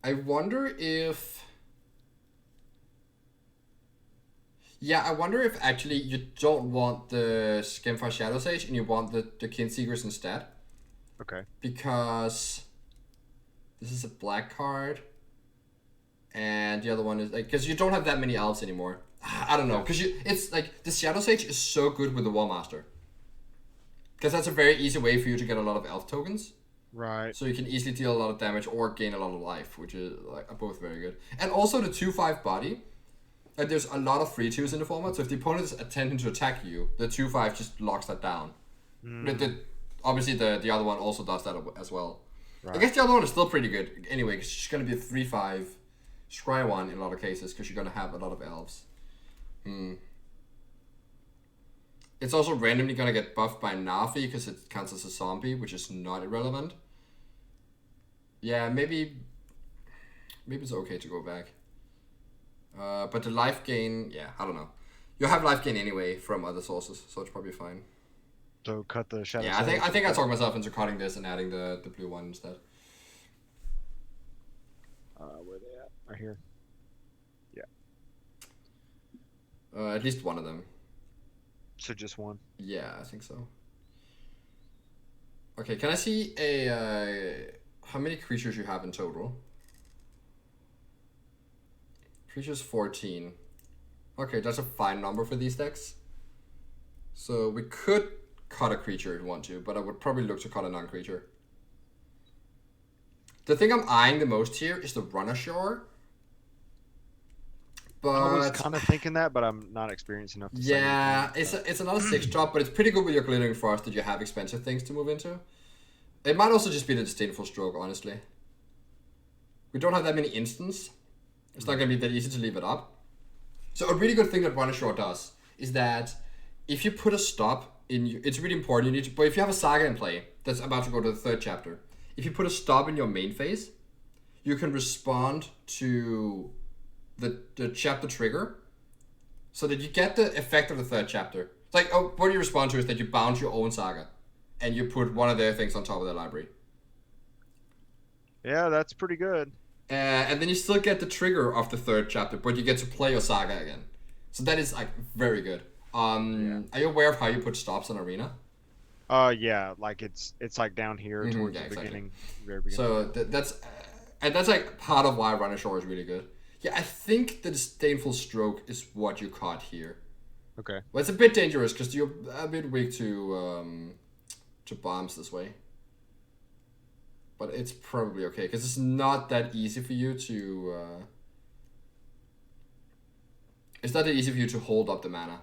I wonder if. Yeah, I wonder if actually you don't want the Skemfar Shadow Sage and you want the Kinseekers instead. Okay. Because this is a black card, and the other one is like because you don't have that many elves anymore. I don't know because it's like the Shadow Sage is so good with the War Master. Because that's a very easy way for you to get a lot of elf tokens. Right. So you can easily deal a lot of damage or gain a lot of life, which is like are both very good. And also the 2/5 body. Like there's a lot of 3/2s in the format, so if the opponent is attempting to attack you, the 2/5 just locks that down. Obviously the other one also does that as well. Right. I guess the other one is still pretty good anyway, because it's going to be a 3/5 scry one in a lot of cases, because you're going to have a lot of elves. It's also randomly going to get buffed by Nafi, because it counts as a zombie, which is not irrelevant. Yeah, maybe it's okay to go back. But the life gain, yeah, I don't know. You have life gain anyway from other sources, so it's probably fine. So cut the Shadow. Yeah, I think I talked myself into cutting this and adding the blue one instead. Where are they at? Right here. Yeah. At least one of them. So just one. Yeah, I think so. Okay, can I see how many creatures you have in total? Creatures 14. Okay, that's a fine number for these decks. So we could cut a creature if you want to, but I would probably look to cut a non-creature. The thing I'm eyeing the most here is the Run Ashore. But I was kind of thinking that, but I'm not experienced enough to say anything. It's another 6-drop, but it's pretty good with your Glittering Frost that you have expensive things to move into. It might also just be the Disdainful Stroke, honestly. We don't have that many instants. It's not going to be that easy to leave it up. So a really good thing that Run Ashore does is that if you put a stop in, it's really important. You need to, but if you have a saga in play that's about to go to the 3rd chapter, if you put a stop in your main phase, you can respond to the chapter trigger, so that you get the effect of the 3rd chapter. It's like, what you respond to is that you bounce your own saga, and you put one of their things on top of the library. Yeah, that's pretty good. And then you still get the trigger of the 3rd chapter, but you get to play your saga again. So that is like very good. Are you aware of how you put stops in Arena? Yeah, like it's like down here towards the beginning, very beginning. So that's like part of why Run Ashore is really good. Yeah, I think the Disdainful Stroke is what you caught here. Okay. Well, it's a bit dangerous because you're a bit weak to bombs this way. But it's probably okay, because it's not that easy for you to... it's not that easy for you to hold up the mana.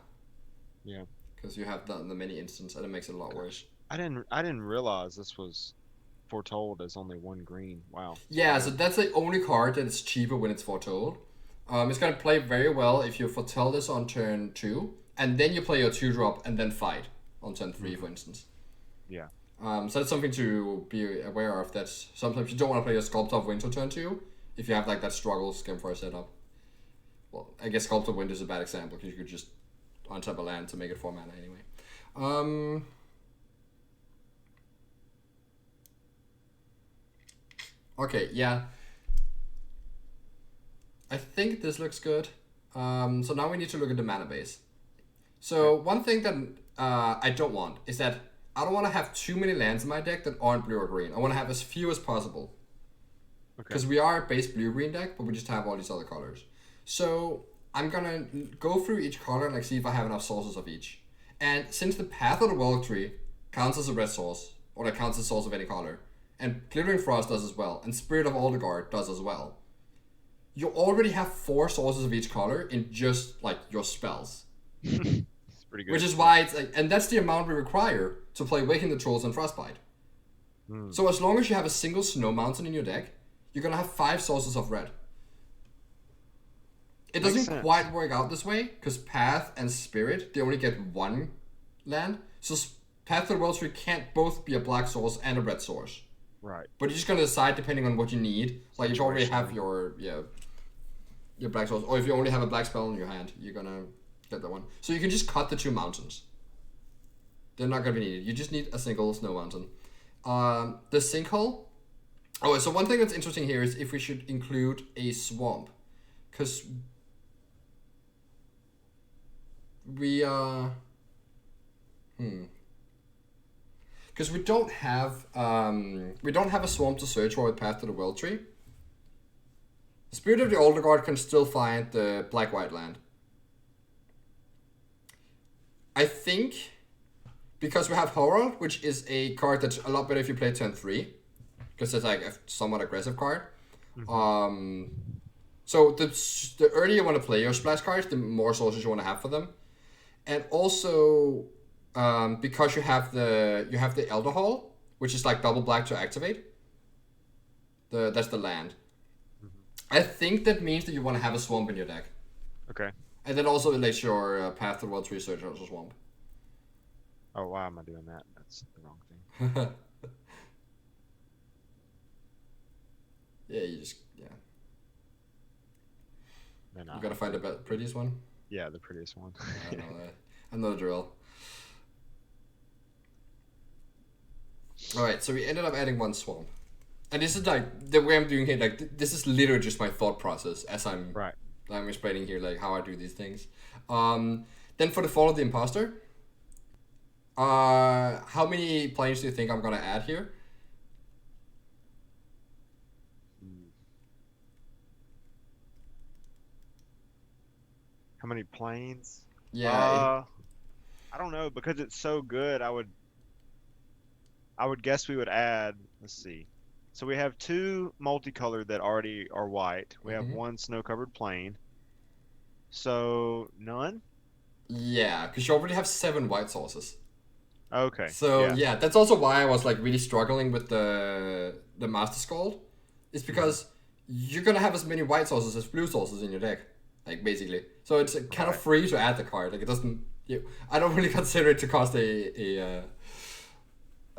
Yeah. Because you have the many instants, and it makes it a lot worse. I didn't realize this was foretold as only 1 green. Wow. Yeah, so that's the only card that is cheaper when it's foretold. It's going to play very well if you foretell this on turn 2, and then you play your 2-drop and then fight on turn 3, for instance. Yeah. So that's something to be aware of. That sometimes you don't want to play a Sculptor of Winter turn 2 if you have like that struggle Skemfar setup. Well, I guess Sculptor of Winter is a bad example because you could just untap a land to make it 4 mana anyway. Okay, yeah. I think this looks good. So now we need to look at the mana base. So one thing that I don't want is that I don't want to have too many lands in my deck that aren't blue or green. I want to have as few as possible. Because we are a base blue-green deck, but we just have all these other colors. So I'm gonna go through each color and like see if I have enough sources of each. And since the Path of the World Tree counts as a red source, or that counts as a source of any color, and Glittering Frost does as well, and Spirit of Aldergard does as well, you already have 4 sources of each color in just like your spells. It's pretty good. Which is why it's like, and that's the amount we require to play Waking the Trolls and Frostbite. So as long as you have a single Snow Mountain in your deck, you're gonna have 5 sources of red. It doesn't quite work out this way, because Path and Spirit, they only get 1 land. So Path to the World Tree can't both be a black source and a red source. Right. But you're just gonna decide depending on what you need. Like if you already have your black source, or if you only have a black spell in your hand, you're gonna get that one. So you can just cut the 2 mountains. They're not gonna be needed. You just need a single Snow Mountain. The Sinkhole. Oh, so one thing that's interesting here is if we should include a swamp, because we because we don't have a swamp to search for with Path to the World Tree. The Spirit of the Aldergard can still find the black-white land. I think because we have Horror, which is a card that's a lot better if you play turn 3, because it's like a somewhat aggressive card. So the earlier you want to play your splash cards, the more sources you want to have for them, and also because you have the Elder Hall, which is like double black to activate. That's the land. I think that means that you want to have a swamp in your deck. Okay. And that also lets your Path to the World Tree search as a swamp. Oh, why am I doing that? That's the wrong thing. Yeah, you gotta find the prettiest one. Yeah, the prettiest one. I know that. I know the drill. Alright, so we ended up adding 1 swamp. And this is like, the way I'm doing here, like, this is literally just my thought process as I'm explaining here, like, how I do these things. Then for the Fall of the Imposter, how many planes do you think I'm gonna add here? How many planes? Yeah. I don't know, because it's so good. I would guess we would add. Let's see. So we have 2 multicolored that already are white. We have 1 snow-covered plane. So none. Yeah, because you already have 7 white sources. Okay. So yeah, that's also why I was like really struggling with the Master Scald. It's because you're gonna have as many white sources as blue sources in your deck, like basically. So it's kind of free to add the card. Like it doesn't. I don't really consider it to cost a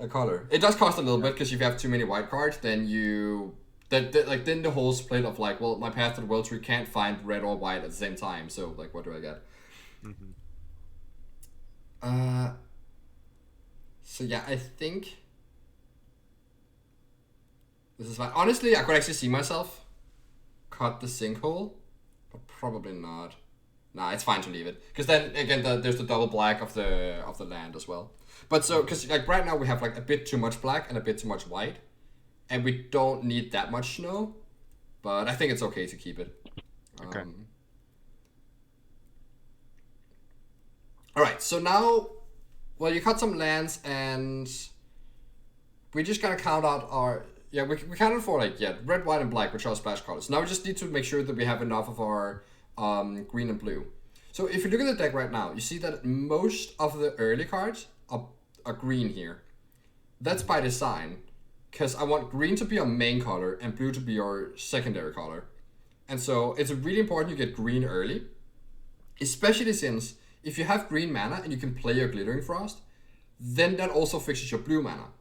color. It does cost a little bit because if you have too many white cards, then then the whole split of like, well, my Path to the World Tree can't find red or white at the same time. So like, what do I get? So yeah, I think this is fine. Honestly, I could actually see myself cut the Sinkhole, but probably not. Nah, it's fine to leave it, because then again, there's the double black of the land as well. But so, because like right now we have like a bit too much black and a bit too much white, and we don't need that much snow. But I think it's okay to keep it. Okay. All right. So now, well, you cut some lands, and we just gotta count out our we counted for like red, white, and black, which are splash colors. Now we just need to make sure that we have enough of our green and blue. So if you look at the deck right now, you see that most of the early cards are green here. That's by design, because I want green to be our main color and blue to be our secondary color. And so it's really important you get green early, especially since if you have green mana and you can play your Glittering Frost, then that also fixes your blue mana.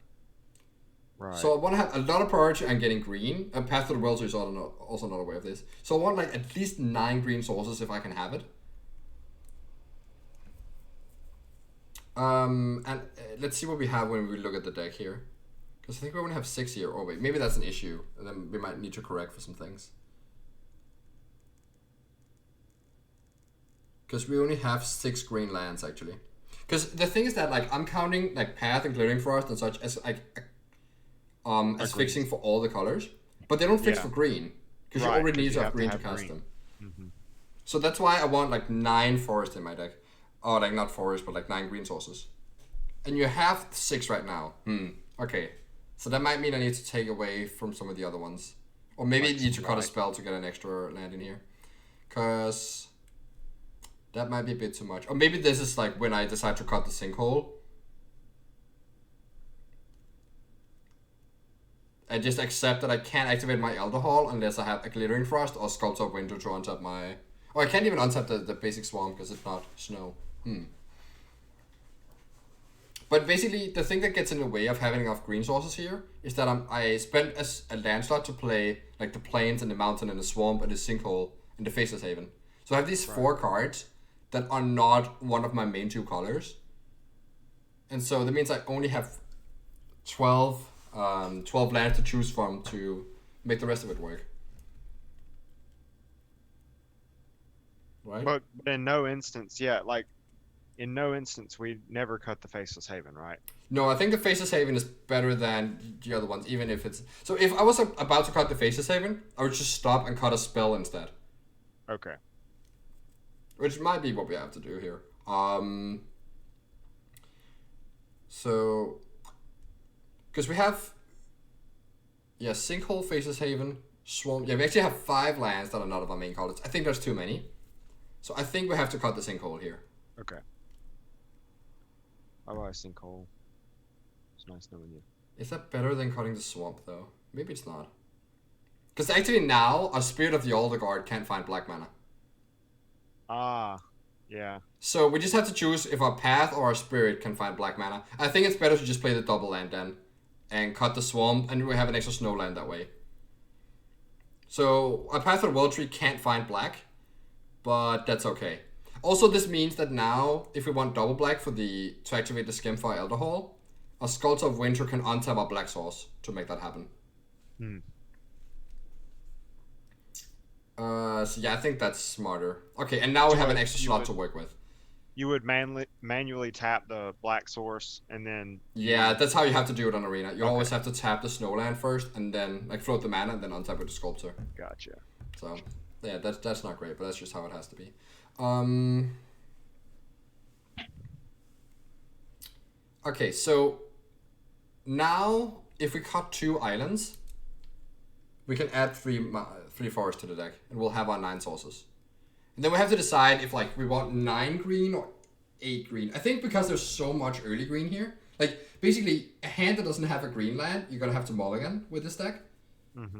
Right. So I want to have a lot of priority on getting green. And Path to the World Tree is also another way of this. So I want like at least 9 green sources if I can have it. And let's see what we have when we look at the deck here. Because I think we only have 6 here. Oh wait, maybe that's an issue. And then we might need to correct for some things. Because we only have 6 green lands actually. Because the thing is that like I'm counting like Path and Glittering Forest and such as like as fixing for all the colors, but they don't fix for green because you already need to have green to cast them. Mm-hmm. So that's why I want like 9 forest in my deck. Oh, like not forest, but like 9 green sources. And you have 6 right now. Okay. So that might mean I need to take away from some of the other ones. Or maybe I need to cut a spell to get an extra land in here. Because that might be a bit too much. Or maybe this is like when I decide to cut the sinkhole. I just accept that I can't activate my Elder Hall unless I have a Glittering Frost or Sculptor of Winter to untap my... Oh, I can't even untap the basic Swamp because it's not snow. But basically, the thing that gets in the way of having enough green sources here is that I spent a land slot to play like the Plains and the Mountain and the Swamp and the Sinkhole and the Faceless Haven. So I have these 4 cards that are not one of my main 2 colors. And so that means I only have 12 lands to choose from to make the rest of it work. Right? But in no instance, in no instance we never cut the Faceless Haven, right? No, I think the Faceless Haven is better than the other ones, even if it's... So if I was about to cut the Faceless Haven, I would just stop and cut a spell instead. Okay. Which might be what we have to do here. So... Because we have... Yeah, Sinkhole, Faceless Haven, Swamp... Yeah, we actually have 5 lands that are not of our main colors. I think there's too many. So I think we have to cut the Sinkhole here. Okay. How about Sinkhole? It's nice knowing you. Is that better than cutting the Swamp, though? Maybe it's not. Because actually now, a Spirit of the Elder Guard can't find black mana. Ah, yeah. So we just have to choose if our Path or our Spirit can find black mana. I think it's better to just play the double land then. And cut the Swamp, and we have an extra snow land that way. So our Path or World Tree can't find black, but that's okay. Also, this means that now, if we want double black to activate the Skemfire Elder Hall, a Sculptor of Winter can untap our black source to make that happen. So yeah, I think that's smarter. Okay, and now we have an extra slot to work with. You would manually tap the black source and then... Yeah, that's how you have to do it on Arena. You always have to tap the Snowland first and then like float the mana and then untap with the Sculptor. Gotcha. So yeah, that's not great, but that's just how it has to be. Okay, so now if we cut 2 islands, we can add 3 forests to the deck, and we'll have our 9 sources. And then we have to decide if like we want 9 green or 8 green. I think because there's so much early green here, like basically a hand that doesn't have a green land, you're gonna have to mulligan with this deck.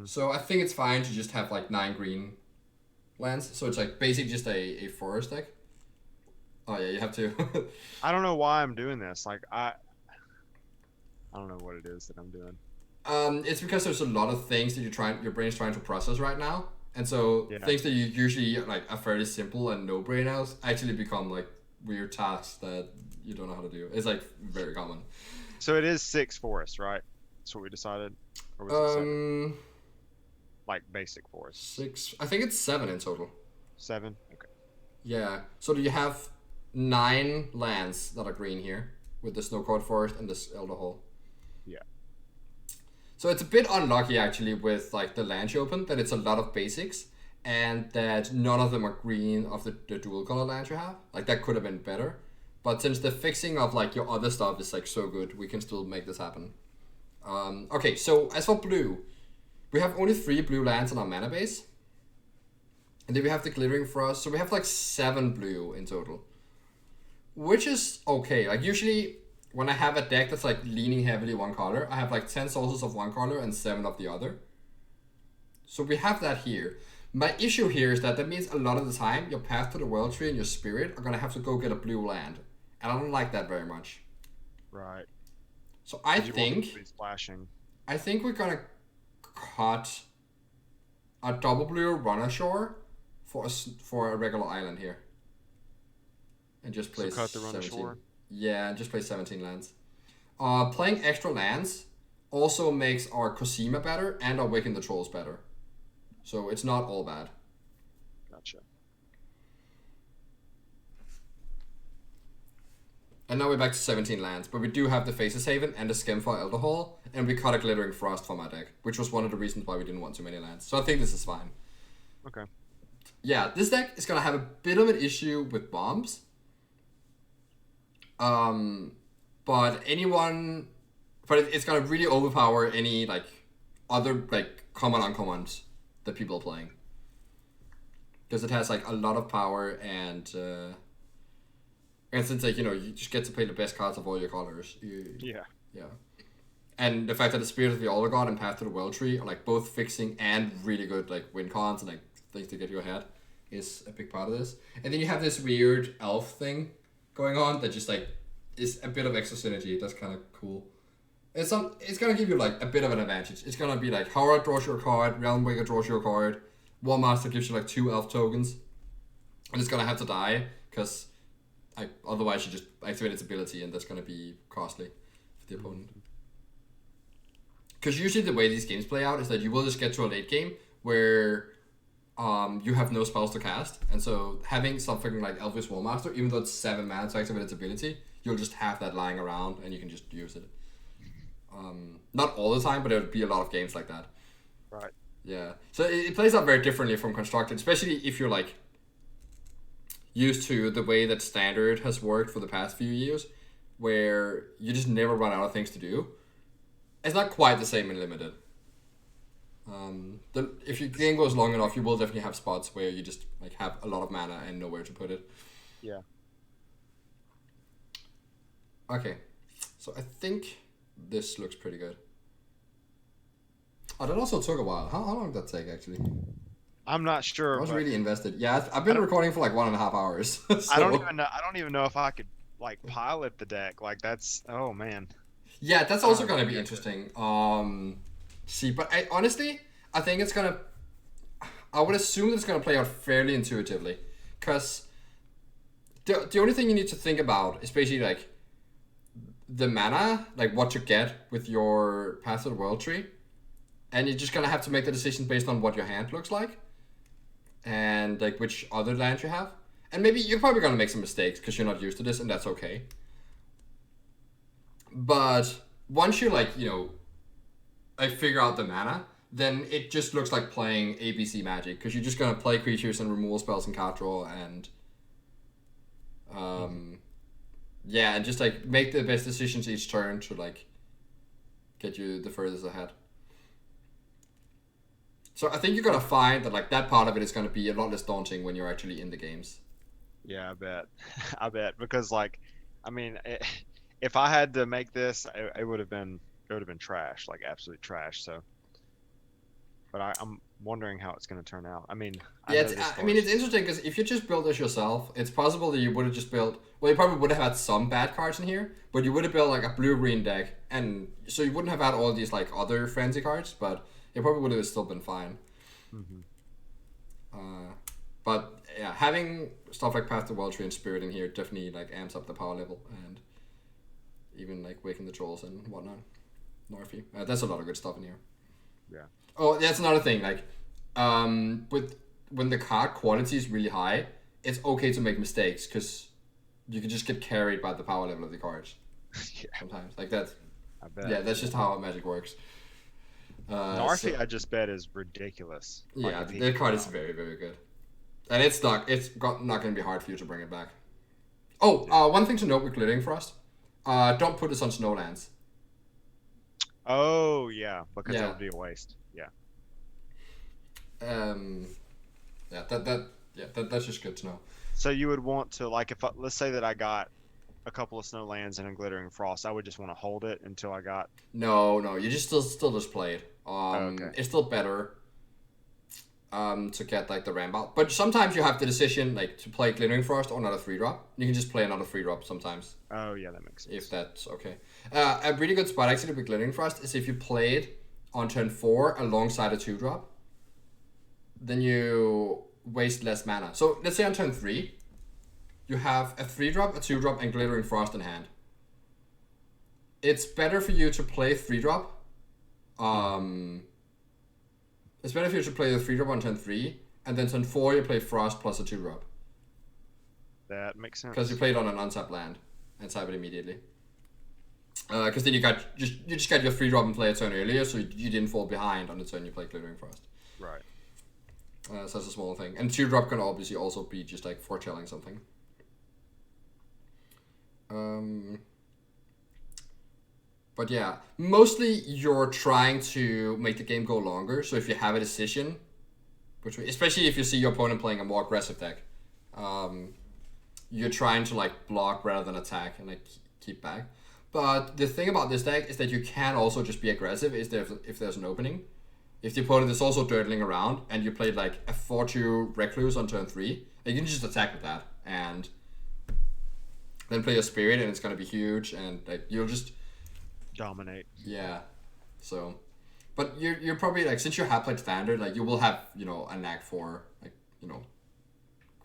So I think it's fine to just have like 9 green lands. So it's like basically just a forest deck. Oh yeah, you have to. I don't know why I'm doing this. Like I don't know what it is that I'm doing. It's because there's a lot of things that your brain's trying to process right now. And so things that you usually like are fairly simple and no-brainers actually become like weird tasks that you don't know how to do. It's like very common. So it is 6 forests, right? That's what we decided. Or was it 7? Like basic forests. 6. I think it's 7 in total. 7. Okay. Yeah. So do you have 9 lands that are green here with the Snowcourt Forest and this Elder Hall? Yeah. So it's a bit unlucky actually with like the land you open that it's a lot of basics and that none of them are green of the dual color lands you have. Like that could have been better. But since the fixing of like your other stuff is like so good, we can still make this happen. Okay, so as for blue, we have only 3 blue lands on our mana base. And then we have the Glittering Frost, so we have like 7 blue in total. Which is okay. Like usually when I have a deck that's like leaning heavily one color, I have like 10 sources of one color and 7 of the other. So we have that here. My issue here is that means a lot of the time your Path to the World Tree and your Spirit are gonna have to go get a blue land. And I don't like that very much. Right. So I think we're gonna cut a double blue run ashore for a regular island here. And just play cut the run 17. ashore? Yeah, and just play 17 lands. Playing extra lands also makes our Cosima better and our Waking the Trolls better. So it's not all bad. Gotcha. And now we're back to 17 lands, but we do have the Faces Haven and the Skemfar Elder Hall, and we cut a Glittering Frost from our deck, which was one of the reasons why we didn't want too many lands. So I think this is fine. Okay. Yeah, this deck is gonna have a bit of an issue with bombs. But it's gonna really overpower any like other like common uncommons that people are playing. Because it has like a lot of power and since like you just get to play the best cards of all your colors. Yeah. And the fact that the Spirit of the Elder God and Path to the Well Tree are like both fixing and really good like win cons and like things to get you ahead is a big part of this. And then you have this weird elf thing going on that just like is a bit of extra synergy. That's kind of cool. It's gonna give you like a bit of an advantage. It's gonna be like Horror draws you a card, Realmwaker draws you a card, War Master gives you like 2 elf tokens, and it's gonna have to die because otherwise you just activate its ability, and that's gonna be costly for the opponent. Because usually the way these games play out is that you will just get to a late game where you have no spells to cast, and so having something like Elvish War Master, even though it's 7 mana to activate its ability, you'll just have that lying around and you can just use it. Not all the time, but there would be a lot of games like that. Right. Yeah. So it plays out very differently from Constructed, especially if you're like used to the way that Standard has worked for the past few years, where you just never run out of things to do. It's not quite the same in Limited. If your game goes long enough, you will definitely have spots where you just like have a lot of mana and nowhere to put it. Yeah. Okay, so I think this looks pretty good. Oh, that also took a while. How long did that take actually? I'm not sure. I was really invested. Yeah, I've been recording for like 1.5 hours. So. I don't even know if I could like pilot the deck. Like that's oh man. Yeah, that's also gonna be interesting. But I think it's gonna. I would assume that it's gonna play out fairly intuitively, because the only thing you need to think about is basically like the mana, like what you get with your Path to the World Tree, and you're just gonna have to make the decision based on what your hand looks like, and like which other lands you have, and maybe you're probably gonna make some mistakes because you're not used to this, and that's okay. But once you like figure out the mana, then it just looks like playing ABC Magic, because you're just gonna play creatures and removal spells and card draw and and just like make the best decisions each turn to like get you the furthest ahead. So I think you're gonna find that like that part of it is gonna be a lot less daunting when you're actually in the games. Yeah, I bet. I bet, because like, I mean, if I had to make this, it would have been trash, like absolute trash. So, but I'm wondering how it's going to turn out. I mean, it's interesting because if you just build this yourself, it's possible that you would have just built. Well, you probably would have had some bad cards in here, but you would have built like a blue-green deck, and so you wouldn't have had all these like other fancy cards, but it probably would have still been fine. But yeah, having stuff like Path to World Tree and Spirit in here definitely like amps up the power level, and even like Waking the Trolls and whatnot. Northy. There's a lot of good stuff in here. Yeah. Oh, that's another thing. Like, when the card quality is really high, it's okay to make mistakes because you can just get carried by the power level of the cards. Yeah. Sometimes, like that. I bet. Yeah, that's just how Magic works. Narfi, I just bet, is ridiculous. Yeah, Like, the card is very, very good, and it's not going to be hard for you to bring it back. Oh, one thing to note with Glittering Frost: don't put this on Snowlands. Oh yeah, because that would be a waste. Yeah. That's just good to know. So you would want to, like, let's say that I got a couple of Snowlands and a Glittering Frost, I would just want to hold it until I got. No, you just still just play it. Okay. It's still better. To get like the ramp out, but sometimes you have the decision like to play Glittering Frost or another 3-drop. You can just play another 3-drop sometimes. Oh yeah, that makes sense. If that's okay. A really good spot actually with Glittering Frost is if you play it on turn 4 alongside a 2-drop, then you waste less mana. So let's say on turn 3, you have a 3-drop, a 2-drop, and Glittering Frost in hand. It's better for you to play 3-drop. It's better if you should play the 3-drop on turn 3, and then turn 4 you play Frost plus a 2-drop. That makes sense. Because you played on an untapped land, and type it immediately. Because then you just got your free drop and play a turn earlier, so you didn't fall behind on the turn you play Glittering Frost. Right. So that's a small thing. And 2-drop can obviously also be just like foretelling something. But yeah, mostly you're trying to make the game go longer. So if you have a decision, especially if you see your opponent playing a more aggressive deck, you're trying to like block rather than attack and like keep back. But the thing about this deck is that you can also just be aggressive if there's an opening. If the opponent is also dirtling around and you played like a 4-2 Recluse on turn 3, you can just attack with that and then play a Spirit and it's going to be huge and like you'll just dominate. Yeah. So, but you're probably like, since you have played Standard, like you will have, a knack for like,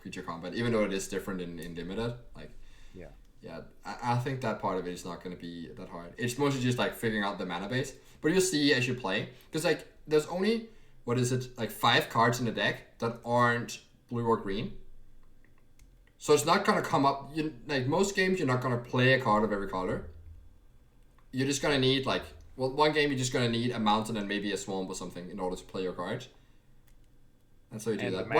creature combat, even though it is different in Limited. Like, yeah, I think that part of it is not going to be that hard. It's mostly just like figuring out the mana base. But you'll see as you play, because like there's only, like 5 cards in the deck that aren't blue or green. So it's not going to come up, like most games you're not going to play a card of every color. You're just going to need like, one game you're just going to need a mountain and maybe a swamp or something in order to play your cards. That's how you do that.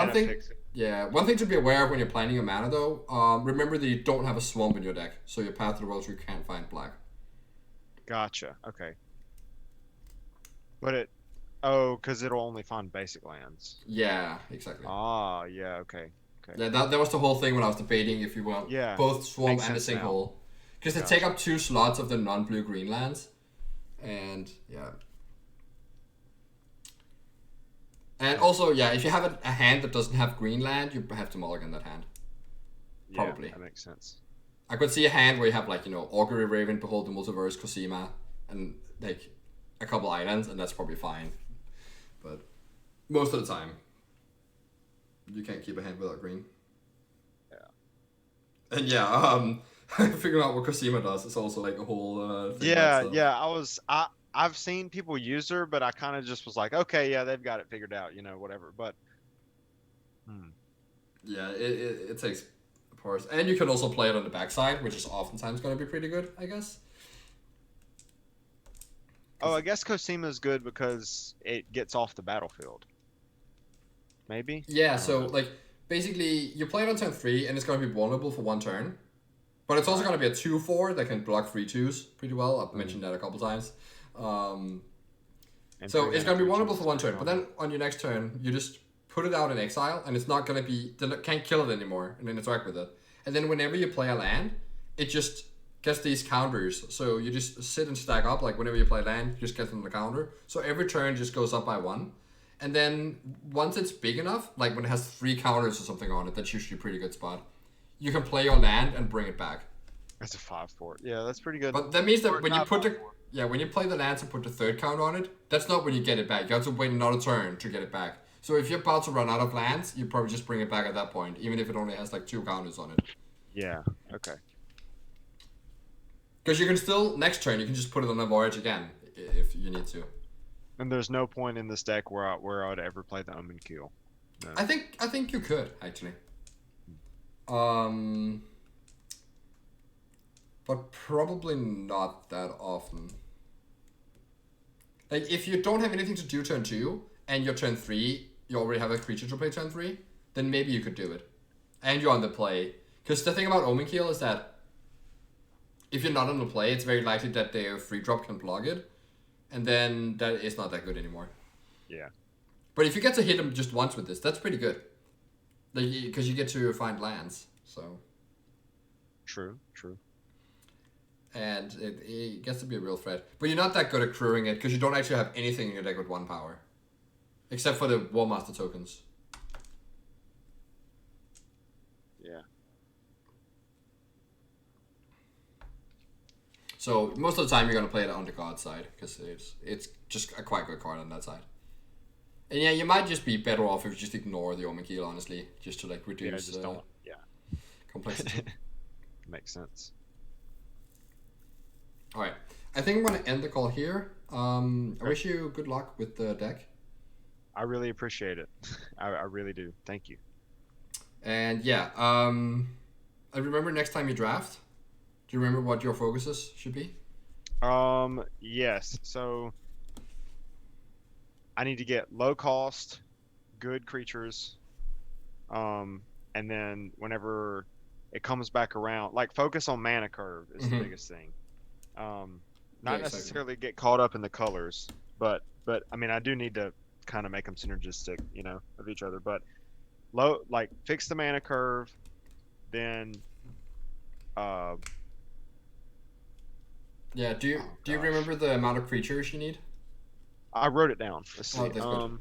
One thing to be aware of when you're planning your mana though, remember that you don't have a swamp in your deck, so your Path to the Rosary can't find black. Gotcha. Okay. But because it'll only find basic lands. Yeah, exactly. Ah, yeah, okay. Yeah, that was the whole thing when I was debating if you want both swamp and a sinkhole. Because they take up 2 slots of the non-blue green lands. And yeah. And also, if you have a hand that doesn't have green land, you have to mulligan that hand. Probably. Yeah, that makes sense. I could see a hand where you have like, Augury Raven, Behold the Multiverse, Cosima, and like a couple islands, and that's probably fine. But most of the time, you can't keep a hand without green. Yeah. And figuring out what Cosima does is also like a whole thing. I've seen people use her, but I kind of just was like, okay, yeah, they've got it figured out, whatever. But yeah, it takes parts, and you can also play it on the backside, which is oftentimes going to be pretty good, I guess. Oh, I guess Cosima is good because it gets off the battlefield. Maybe. Yeah. So like basically, you play it on turn 3, and it's going to be vulnerable for 1 turn. But it's also going to be a 2/4 that can block 3/2s pretty well. I've mentioned that a couple times. So it's going to be vulnerable for 1 turn. But then on your next turn, you just put it out in exile, and it's not going to be... can't kill it anymore and then interact with it. And then whenever you play a land, it just gets these counters. So you just sit and stack up. Like whenever you play land, you just get them the counter. So every turn just goes up by 1. And then once it's big enough, like when it has 3 counters or something on it, that's usually a pretty good spot. You can play your land and bring it back. That's a 5/4. Yeah, that's pretty good. But that means that when you put when you play the lands and put the 3rd counter on it, that's not when you get it back. You have to wait another turn to get it back. So if you're about to run out of lands, you probably just bring it back at that point, even if it only has like 2 counters on it. Yeah. Okay. Because you can still next turn you can just put it on a voyage again if you need to. And there's no point in this deck where I would ever play the Omen Keel. No. I think you could actually. But probably not that often. Like, if you don't have anything to do turn 2, and your turn 3, you already have a creature to play turn 3, then maybe you could do it. And you're on the play. Because the thing about Omen Keel is that if you're not on the play, it's very likely that their free drop can block it. And then that is not that good anymore. Yeah. But if you get to hit them just once with this, that's pretty good. Because you get to find lands, so... True. And it gets to be a real threat. But you're not that good at crewing it, because you don't actually have anything in your deck with 1 power. Except for the War Master tokens. Yeah. So most of the time you're going to play it on the God side, because it's just a quite good card on that side. And yeah, you might just be better off if you just ignore the Omen Keel, honestly, just to like reduce complexity. Makes sense. All right, I think I'm going to end the call here. I wish you good luck with the deck. I really appreciate it. I really do. Thank you. And yeah, I remember next time you draft, Do you remember what your focuses should be? Yes. So I need to get low cost, good creatures. And then whenever it comes back around, like focus on mana curve is the biggest thing. Yeah, Not exactly. necessarily get caught up in the colors, but I mean I do need to kind of make them synergistic, of each other. But like fix the mana curve, then uh Yeah. Do you gosh. remember the amount of creatures you need? I wrote it down. Let's see. Oh, that's good.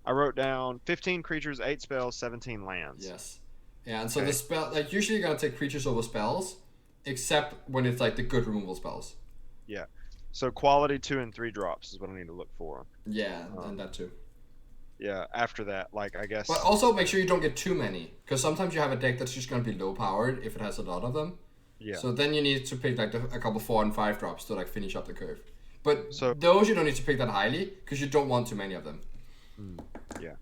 I wrote down 15 creatures, 8 spells, 17 lands. Yes. Yeah, and so Okay. the spell, like usually you're gonna take creatures over spells, except when it's like the good removal spells. Yeah. So quality 2 and 3 drops is what I need to look for. Yeah, and that too. Yeah. After that, like I guess. But also make sure you don't get too many, because sometimes you have a deck that's just gonna be low powered if it has a lot of them. Yeah. So then you need to pick like a couple 4 and 5 drops to like finish up the curve. But So- those you don't need to pick that highly, because you don't want too many of them. Yeah.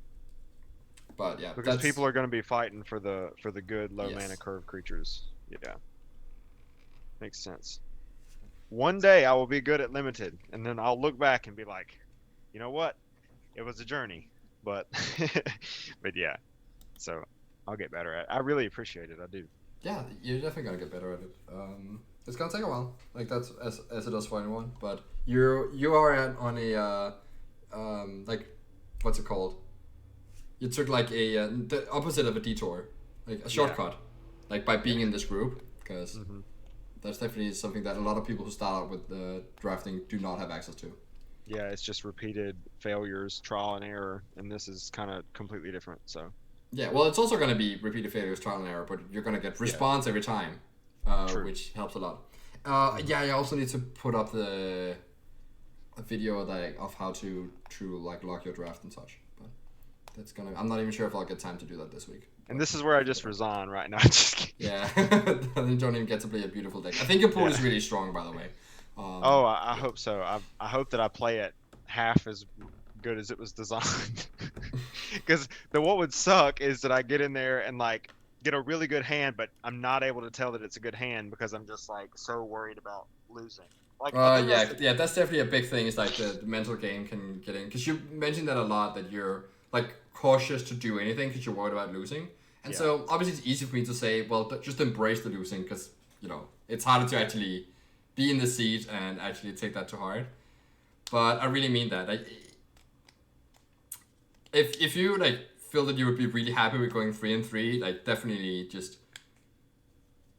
But yeah, Because people are going to be fighting for the good low Yes. mana curve creatures. Yeah. Makes sense. One day I will be good at limited, and then I'll look back and be like, you know what? It was a journey, but but yeah. So I'll get better at it. I really appreciate it. I do. Yeah, you're definitely gonna get better at it. It's gonna take a while, like that's as it does for anyone. But you are on a like, what's it called? You took like a the opposite of a detour, like a shortcut, like by being in this group, because that's definitely something that a lot of people who start out with drafting do not have access to. Yeah, it's just repeated failures, trial and error, and this is kind of completely different. So Yeah, well, it's also going to be repeated failures, trial and error, but you're going to get response every time, True. which helps a lot. Yeah, I also need to put up a video like of how to like lock your draft and such. But that's gonna. I'm not even sure if I'll get time to do that this week. and this is where I just resign right now. Just kidding. Yeah, you don't even get to play a beautiful deck. I think your pool is really strong, by the way. Oh, I hope so. I hope that I play it half as good as it was designed. Because what would suck is that I get in there and like get a really good hand, but I'm not able to tell that it's a good hand because I'm just like so worried about losing. Like, I think that's yeah, that's definitely a big thing. Is like the mental game can get in, because you mentioned that a lot, that you're like cautious to do anything because you're worried about losing. And so obviously it's easy for me to say, well, just embrace the losing, because it's harder to actually be in the seat and actually take that to heart. But I really mean that. Like, if you like feel that you would be really happy with going 3-3, like definitely just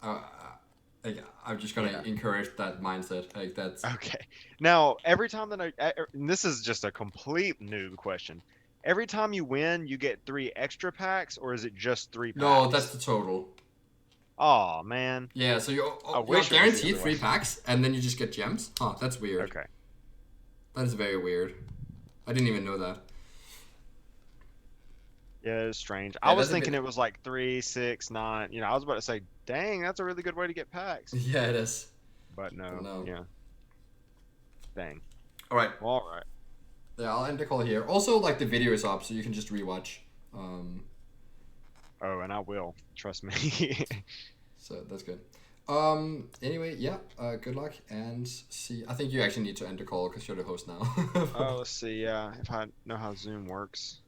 like I'm just gonna encourage that mindset. Like that's okay. Now, every time that and this is just a complete noob question. Every time you win, you get 3 extra packs, or is it just 3 packs? no, that's the total. Oh man. Yeah, so you're wish it was the guaranteed other 3 way. packs, and then you just get gems. Huh, that's weird. Okay. That is very weird. I didn't even know that. Yeah, it's strange. Yeah, I was that's a thinking bit- it was like 3, 6, 9. I was about to say, dang, that's a really good way to get packs. Yeah, it is. But no. No. Yeah. Dang. All right. Well, all right. Yeah, I'll end the call here. Also, like the video is up, so you can just rewatch. Oh, and I will. Trust me. So that's good. Anyway, yeah. Good luck and see. I think you actually need to end the call because you're the host now. Oh, let's see. Yeah, if I know how Zoom works.